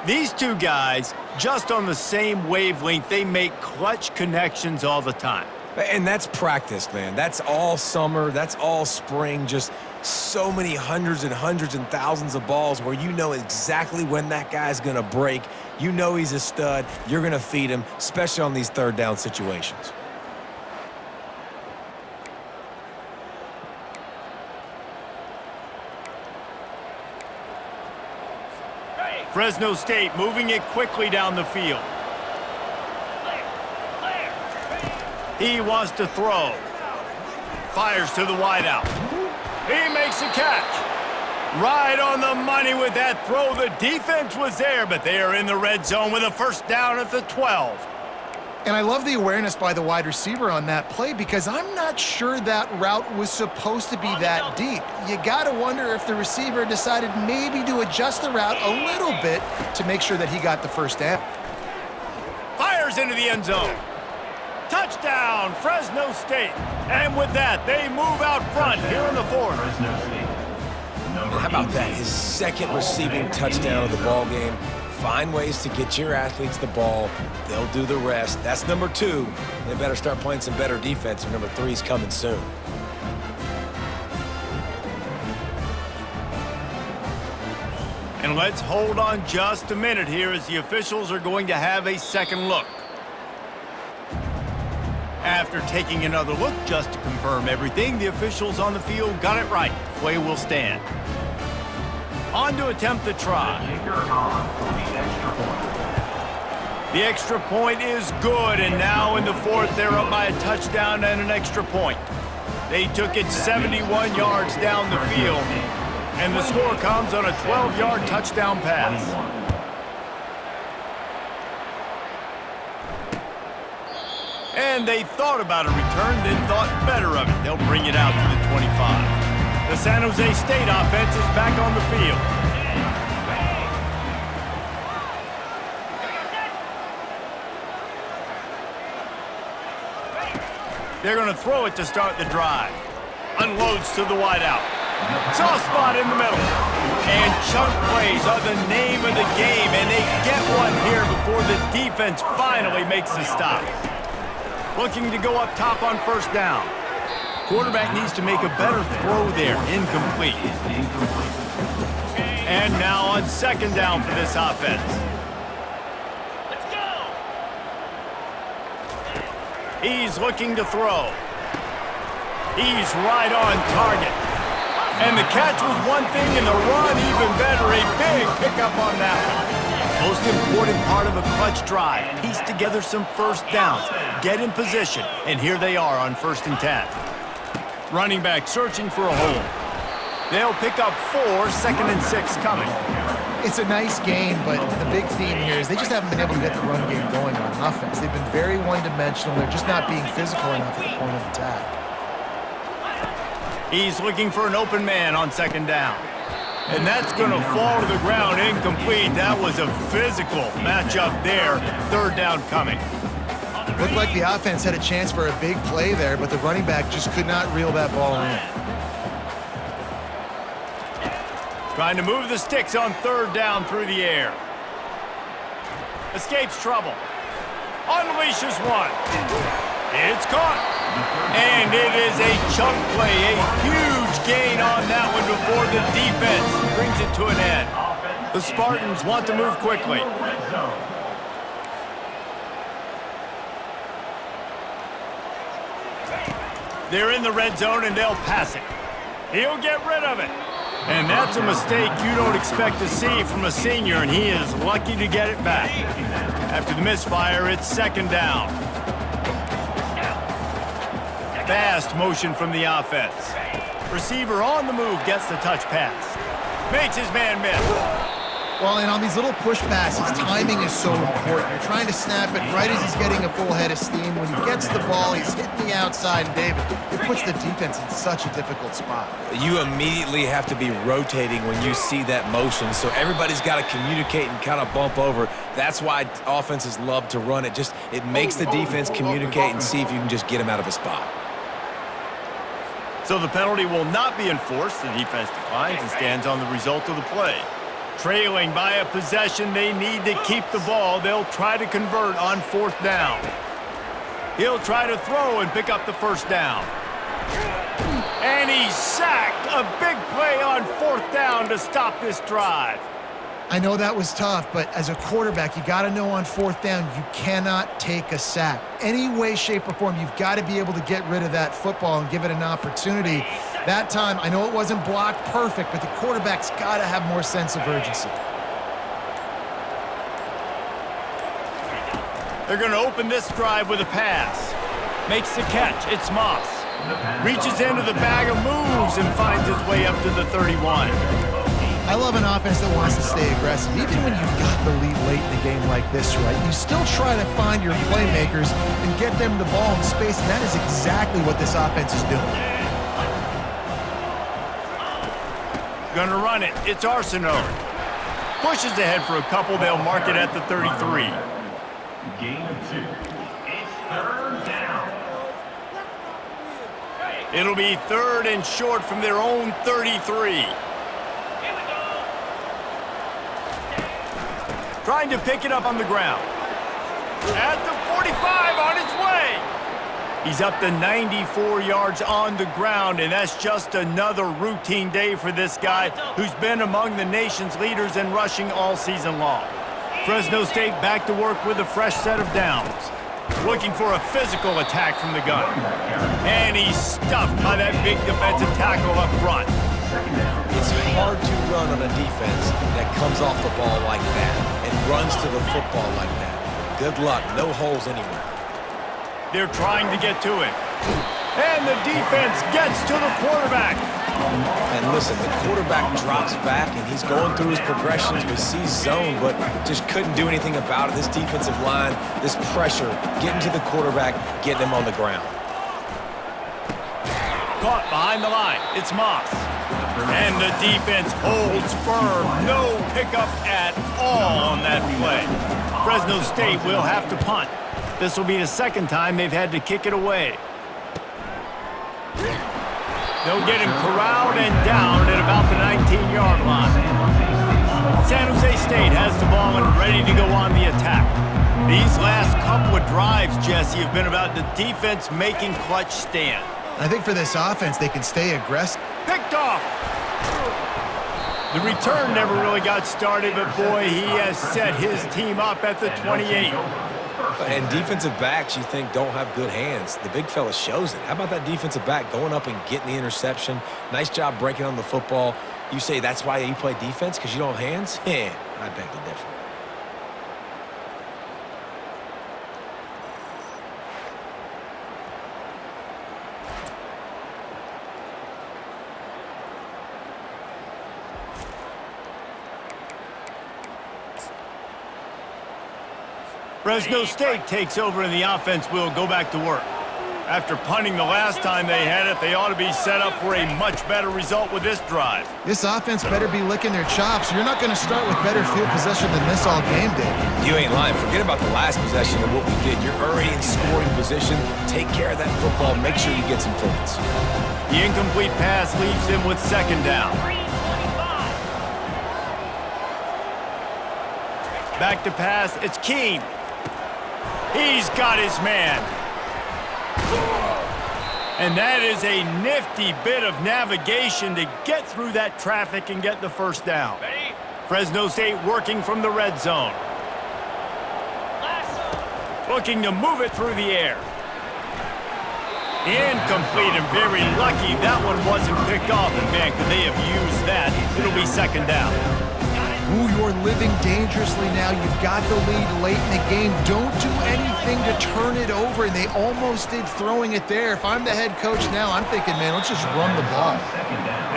These two guys, just on the same wavelength, they make clutch connections all the time. And that's practice, man. That's all summer. That's all spring. Just so many hundreds and thousands of balls where you know exactly when that guy's going to break. You know he's a stud. You're going to feed him, especially on these third down situations. Fresno State moving it quickly down the field. He wants to throw. Fires to the wideout. He makes a catch. Right on the money with that throw. The defense was there, but they are in the red zone with a first down at the 12. And I love the awareness by the wide receiver on that play because I'm not sure that route was supposed to be that deep. You got to wonder if the receiver decided maybe to adjust the route a little bit to make sure that he got the first down. Fires into the end zone. Touchdown, Fresno State. And with that, they move out front here in the fourth. How about that? His second receiving touchdown of the ball game. Find ways to get your athletes the ball. They'll do the rest. That's number 2. They better start playing some better defense, and number 3 is coming soon. And let's hold on just a minute here as the officials are going to have a second look. After taking another look just to confirm everything, the officials on the field got it right. Play will stand. On to attempt the try. The extra point is good, and now in the fourth, they're up by a touchdown and an extra point. They took it 71 yards down the field, and the score comes on a 12-yard touchdown pass. And they thought about a return, then thought better of it. They'll bring it out to the 25. The San Jose State offense is back on the field. They're going to throw it to start the drive. Unloads to the wideout. Soft spot in the middle. And chunk plays are the name of the game, and they get one here before the defense finally makes the stop. Looking to go up top on first down. Quarterback needs to make a better throw there. Incomplete. And now on second down for this offense. Let's go. He's looking to throw. He's right on target. And the catch was one thing, and the run even better. A big pickup on that one. Most important part of a clutch drive. Piece together some first downs. Get in position. And here they are on 1st and 10. Running back searching for a hole. They'll pick up 4, 2nd and 6 coming. It's a nice game, but the big theme here is they just haven't been able to get the run game going on offense. They've been very one-dimensional. They're just not being physical enough at the point of attack. He's looking for an open man on 2nd down. And that's going to fall to the ground incomplete. That was a physical matchup there. 3rd down coming. Looked like the offense had a chance for a big play there, but the running back just could not reel that ball in. Trying to move the sticks on 3rd down through the air. Escapes trouble. Unleashes one. It's caught. And it is a chunk play. A huge gain on that one before the defense brings it to an end. The Spartans want to move quickly. They're in the red zone, and they'll pass it. He'll get rid of it. And that's a mistake you don't expect to see from a senior, and he is lucky to get it back. After the misfire, it's 2nd down. Fast motion from the offense. Receiver on the move gets the touch pass. Makes his man miss. Well, and on these little push passes, timing is so important. You're trying to snap it right as he's getting a full head of steam. When he gets the ball, he's hitting the outside, and David, it puts the defense in such a difficult spot. You immediately have to be rotating when you see that motion, so everybody's got to communicate and kind of bump over. That's why offenses love to run it. It makes the defense communicate and see if you can just get him out of a spot. So the penalty will not be enforced. The defense declines and stands on the result of the play. Trailing by a possession, they need to keep the ball. They'll try to convert on 4th down. He'll try to throw and pick up the first down. And he's sacked. A big play on 4th down to stop this drive. I know that was tough, but as a quarterback, you got to know on 4th down, you cannot take a sack. Any way, shape, or form, you've got to be able to get rid of that football and give it an opportunity. That time, I know it wasn't blocked perfect, but the quarterback's got to have more sense of urgency. They're going to open this drive with a pass. Makes the catch. It's Moss. Reaches into the bag of moves and finds his way up to the 31. I love an offense that wants to stay aggressive. Even when you've got the lead late in the game like this, right, you still try to find your playmakers and get them the ball in space, and that is exactly what this offense is doing. Gonna run it. It's Arsenault. Pushes ahead for a couple. They'll mark it at the 33. Game 2. It's 3rd down. It'll be 3rd and short from their own 33. Trying to pick it up on the ground. At the 45, on his way. He's up to 94 yards on the ground, and that's just another routine day for this guy who's been among the nation's leaders in rushing all season long. Fresno State back to work with a fresh set of downs. Looking for a physical attack from the gun. And he's stuffed by that big defensive tackle up front. It's hard to run on a defense that comes off the ball like that and runs to the football like that. Good luck. No holes anywhere. They're trying to get to him. And the defense gets to the quarterback. And listen, the quarterback drops back, and he's going through his progressions. We see zone, but just couldn't do anything about it. This defensive line, this pressure, getting to the quarterback, getting him on the ground. Caught behind the line. It's Moss. And the defense holds firm. No pickup at all on that play. Fresno State will have to punt. This will be the 2nd time they've had to kick it away. They'll get him corralled and down at about the 19-yard line. San Jose State has the ball and ready to go on the attack. These last couple of drives, Jesse, have been about the defense making clutch stand. I think for this offense, they can stay aggressive. Picked off. The return never really got started, but boy, he has set his team up at the 28. And defensive backs, you think, don't have good hands. The big fella shows it. How about that defensive back going up and getting the interception? Nice job breaking on the football. You say that's why you play defense, because you don't have hands? Yeah, I beg to differ. Fresno State takes over and the offense will go back to work. After punting the last time they had it, they ought to be set up for a much better result with this drive. This offense better be licking their chops. You're not going to start with better field possession than this all game day. You ain't lying. Forget about the last possession of what we did. You're already in scoring position. Take care of that football. Make sure you get some points. The incomplete pass leaves him with 2nd down. Back to pass. It's Keene. He's got his man. And that is a nifty bit of navigation to get through that traffic and get the 1st down. Fresno State working from the red zone. Looking to move it through the air. Incomplete and very lucky that one wasn't picked off. And man, could they have used that? It'll be 2nd down. Ooh, you're living dangerously now. You've got the lead late in the game. Don't do anything to turn it over, and they almost did throwing it there. If I'm the head coach now, I'm thinking, man, let's just run the ball.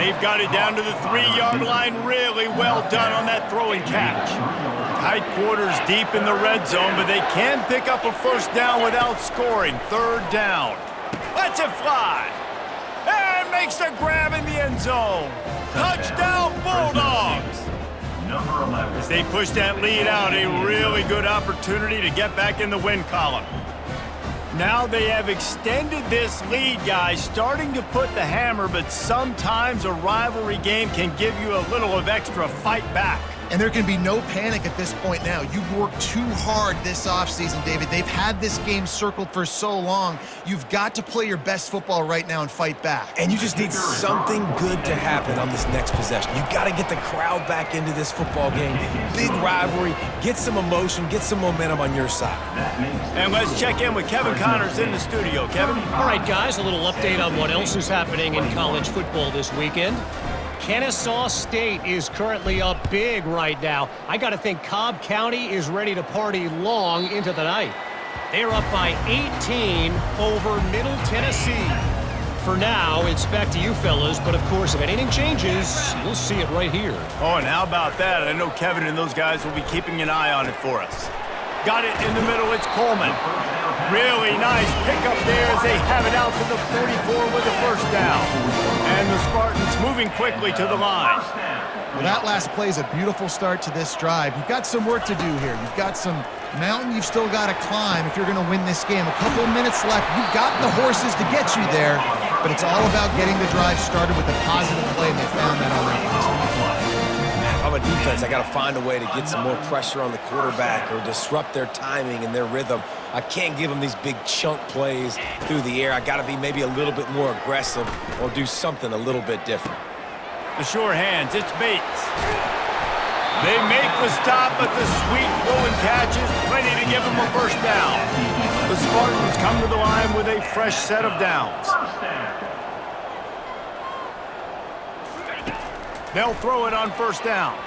They've got it down to the 3-yard line. Really well done on that throwing catch. Tight quarters deep in the red zone, but they can pick up a 1st down without scoring. 3rd down. Lets it fly. And makes the grab in the end zone. Touchdown, Bulldogs. As they push that lead out, a really good opportunity to get back in the win column. Now they have extended this lead, guys, starting to put the hammer, but sometimes a rivalry game can give you a little of extra fight back. And there can be no panic at this point now. You've worked too hard this offseason, David. They've had this game circled for so long. You've got to play your best football right now and fight back. And you just need something good to happen on this next possession. You got to get the crowd back into this football game. Big rivalry. Get some emotion. Get some momentum on your side. And let's check in with Kevin Connors in the studio. Kevin? All right, guys, a little update on what else is happening in college football this weekend. Kennesaw State is currently up big right now. I got to think Cobb County is ready to party long into the night. They're up by 18 over Middle Tennessee. For now, it's back to you fellas, but of course, if anything changes, you'll see it right here. Oh, and how about that? I know Kevin and those guys will be keeping an eye on it for us. Got it in the middle, it's Coleman. Really nice pickup there as they have it out to the 44 with a first down. And the Spartans moving quickly to the line. Well, that last play is a beautiful start to this drive. You've got some work to do here. You've got some mountain you've still got to climb if you're going to win this game. A couple of minutes left. You've got the horses to get you there, but it's all about getting the drive started with a positive play, and they found that on that last one. If I'm a defense, I got to find a way to get some more pressure on the quarterback or disrupt their timing and their rhythm. I can't give them these big chunk plays through the air. I got to be maybe a little bit more aggressive or do something a little bit different. The sure hands, it's Bates. They make the stop, but the sweet rolling catch is plenty to give them a first down. The Spartans come to the line with a fresh set of downs. They'll throw it on first down.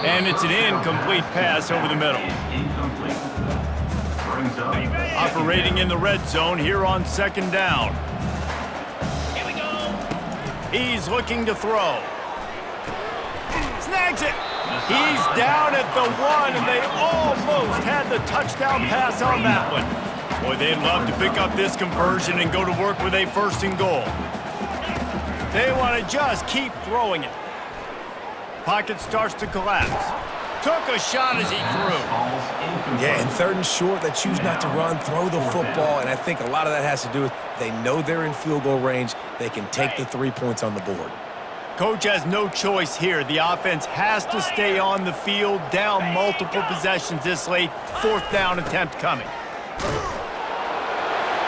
And it's an incomplete pass over the middle. Operating in the red zone here on second down. Here we go. He's looking to throw. Snags it. He's down at the 1, and they almost had the touchdown pass on that one. Boy, they'd love to pick up this conversion and go to work with a first and goal. They want to just keep throwing it. Pocket starts to collapse. Took a shot as he threw. Yeah, and third and short, they choose not to run, throw the football, and I think a lot of that has to do with they know they're in field goal range. They can take the 3 points on the board. Coach has no choice here. The offense has to stay on the field, down multiple possessions this late. Fourth down attempt coming.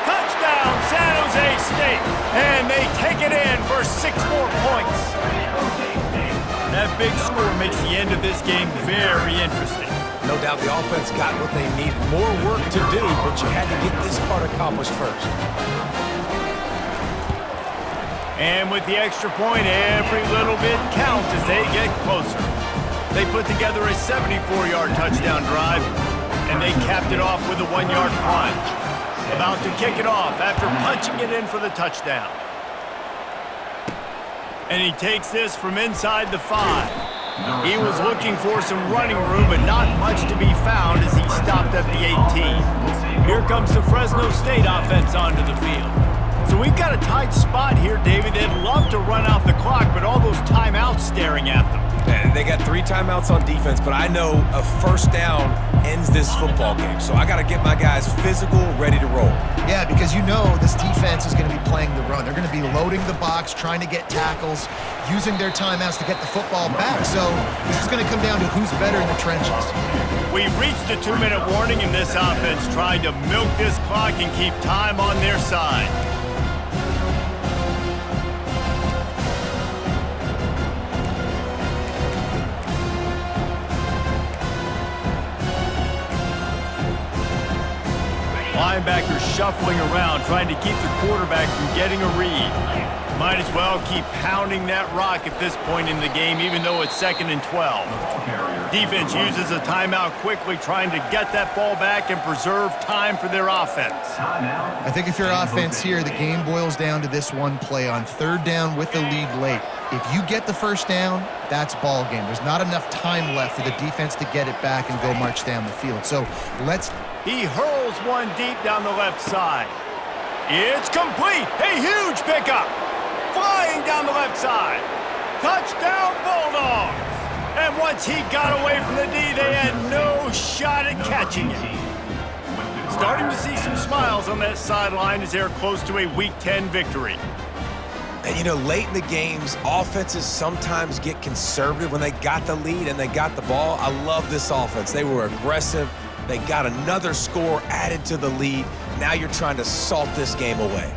Touchdown, San Jose State. And they take it in for 6 more points. That big score makes the end of this game very interesting. No doubt the offense got what they needed. More work to do, but you had to get this part accomplished first. And with the extra point, every little bit counts as they get closer. They put together a 74-yard touchdown drive, and they capped it off with a 1-yard plunge. About to kick it off after punching it in for the touchdown. And he takes this from inside the 5. He was looking for some running room, but not much to be found as he stopped at the 18. Here comes the Fresno State offense onto the field. So we've got a tight spot here, David. They'd love to run out the clock, but all those timeouts staring at them. And they got 3 timeouts on defense, but I know a first down ends this football game. So I got to get my guys physical, ready to roll. Yeah, because you know this defense is going to be playing the run. They're going to be loading the box, trying to get tackles, using their timeouts to get the football back. So this is going to come down to who's better in the trenches. We've reached the 2-minute warning, and this offense trying to milk this clock and keep time on their side. Linebackers shuffling around, trying to keep the quarterback from getting a read. Might as well keep pounding that rock at this point in the game, even though it's 2nd and 12. Defense uses a timeout quickly, trying to get that ball back and preserve time for their offense. I think if you're offense here, the game boils down to this one play on 3rd down with the lead late. If you get the first down, that's ball game. There's not enough time left for the defense to get it back and go march down the field. So He hurls one deep down the left side. It's complete. A huge pickup. Flying down the left side. Touchdown Bulldogs. And once he got away from the D, they had no shot at catching it. Starting to see some smiles on that sideline as they're close to a Week 10 victory. And, you know, late in the games, offenses sometimes get conservative when they got the lead and they got the ball. I love this offense. They were aggressive. They got another score added to the lead. Now you're trying to salt this game away.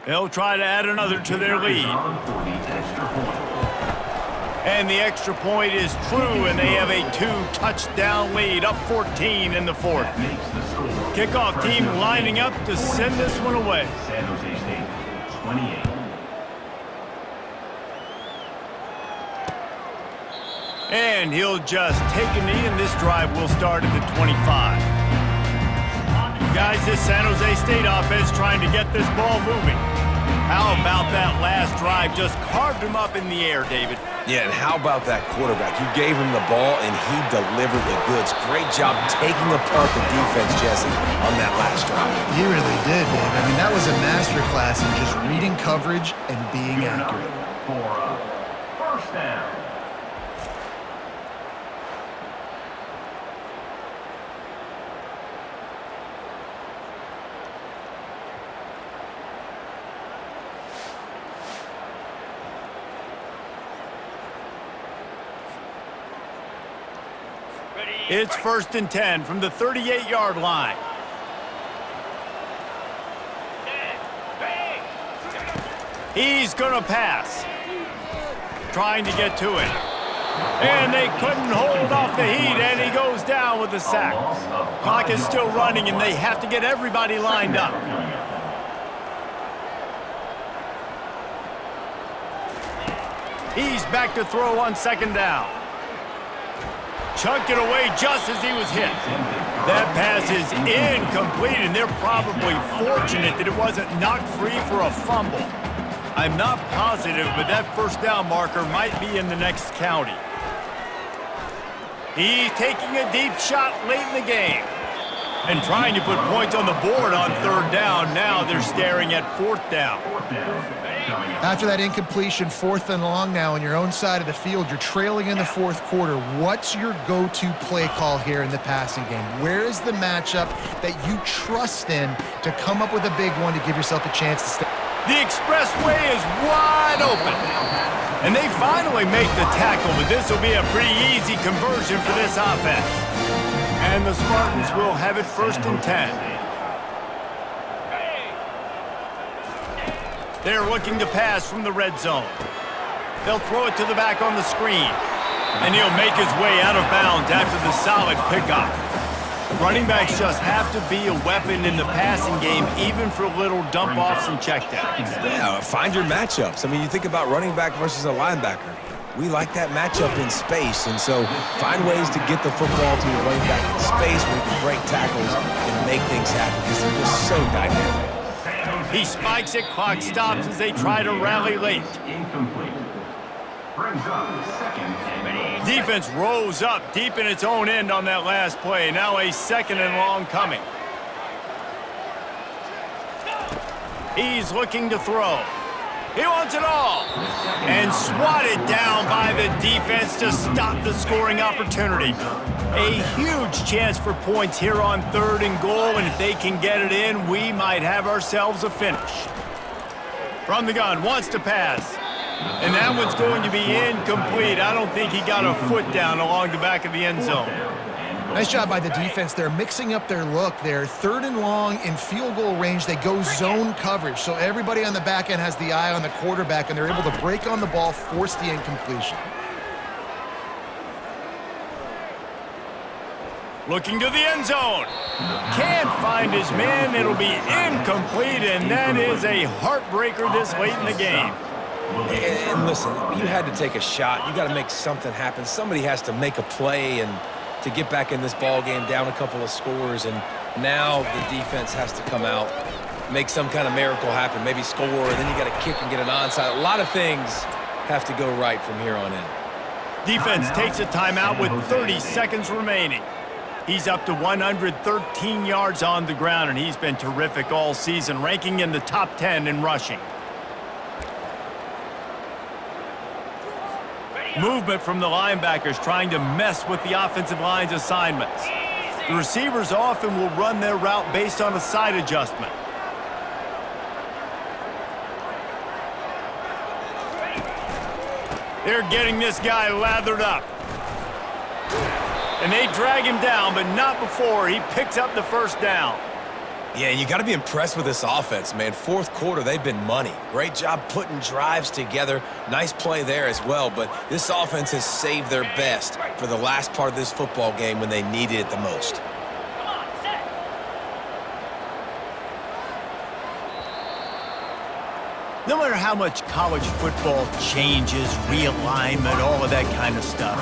They'll try to add another to their lead. And the extra point is true, and they have a 2-touchdown lead, up 14 in the fourth. Kickoff team lining up to send this one away. San Jose State, 28. And he'll just take a knee, and this drive will start at the 25. Guys, this San Jose State offense trying to get this ball moving. How about that last drive? Just carved him up in the air, David. Yeah, and how about that quarterback? You gave him the ball, and he delivered the goods. Great job taking apart the defense, Jesse, on that last drive. He really did, Dave. I mean, that was a masterclass in just reading coverage and being accurate. For a first down. It's 1st and 10 from the 38-yard line. He's going to pass. Trying to get to it. And they couldn't hold off the heat, and he goes down with the sack. Clock is still running, and they have to get everybody lined up. He's back to throw on 2nd down. Chucked it away just as he was hit. That pass is incomplete, and they're probably fortunate that it wasn't knocked free for a fumble. I'm not positive, but that 1st down marker might be in the next county. He's taking a deep shot late in the game and trying to put points on the board on 3rd down. Now they're staring at 4th down. After that incompletion, 4th and long now on your own side of the field, you're trailing in the 4th quarter. What's your go-to play call here in the passing game? Where is the matchup that you trust in to come up with a big one to give yourself a chance to stay? The expressway is wide open. And they finally make the tackle, but this will be a pretty easy conversion for this offense. And the Spartans will have it 1st and 10. They're looking to pass from the red zone. They'll throw it to the back on the screen. And he'll make his way out of bounds after the solid pickup. Running backs just have to be a weapon in the passing game, even for little dump-offs and checkdowns. Yeah, find your matchups. I mean, you think about running back versus a linebacker. We like that matchup in space, and so find ways to get the football to your running back in space where you can break tackles and make things happen because they're just so dynamic. He spikes it, clock stops as they try to rally late. Incomplete. Brings up 2nd and Defense rose up deep in its own end on that last play. Now a 2nd and long coming. He's looking to throw. He wants it all. And swatted down by the defense to stop the scoring opportunity. A huge chance for points here on 3rd and goal, and if they can get it in, we might have ourselves a finish. From the gun, wants to pass. And that one's going to be incomplete. I don't think he got a foot down along the back of the end zone. Nice job by the defense. They're mixing up their look. They're 3rd and long in field goal range. They go zone coverage. So everybody on the back end has the eye on the quarterback, and they're able to break on the ball, force the incompletion. Looking to the end zone. Can't find his man. It'll be incomplete, and that is a heartbreaker this late in the game. And listen, you had to take a shot. You got to make something happen. Somebody has to make a play and to get back in this ball game down a couple of scores. And now the defense has to come out, make some kind of miracle happen, maybe score, and then you got to kick and get an onside. A lot of things have to go right from here on in. Defense takes a timeout with 30 seconds remaining. He's up to 113 yards on the ground, and he's been terrific all season, ranking in the top 10 in rushing. Movement from the linebackers trying to mess with the offensive line's assignments. The receivers often will run their route based on a side adjustment. They're getting this guy lathered up. And they drag him down, but not before he picks up the first down. Yeah, you got to be impressed with this offense, man. Fourth quarter, they've been money. Great job putting drives together. Nice play there as well, but this offense has saved their best for the last part of this football game when they needed it the most. No matter how much college football changes, realignment, all of that kind of stuff,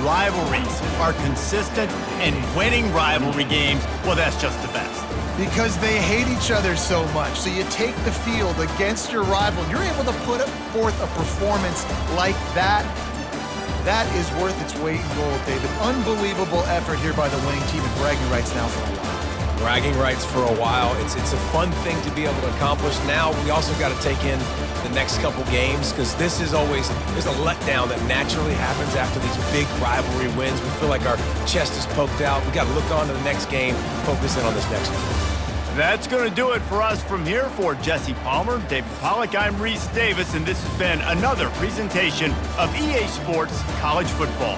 rivalries are consistent, and winning rivalry games, well, that's just the best. Because they hate each other so much. So you take the field against your rival. You're able to put forth a performance like that. That is worth its weight in gold, David. Unbelievable effort here by the winning team, and bragging rights now for a while. Bragging rights for a while. It's a fun thing to be able to accomplish. Now we also got to take in the next couple games, because this is always, there's a letdown that naturally happens after these big rivalry wins. We feel like our chest is poked out. We got to look on to the next game, focus in on this next one. That's going to do it for us from here. For Jesse Palmer, David Pollack, I'm Reese Davis, and this has been another presentation of EA Sports College Football.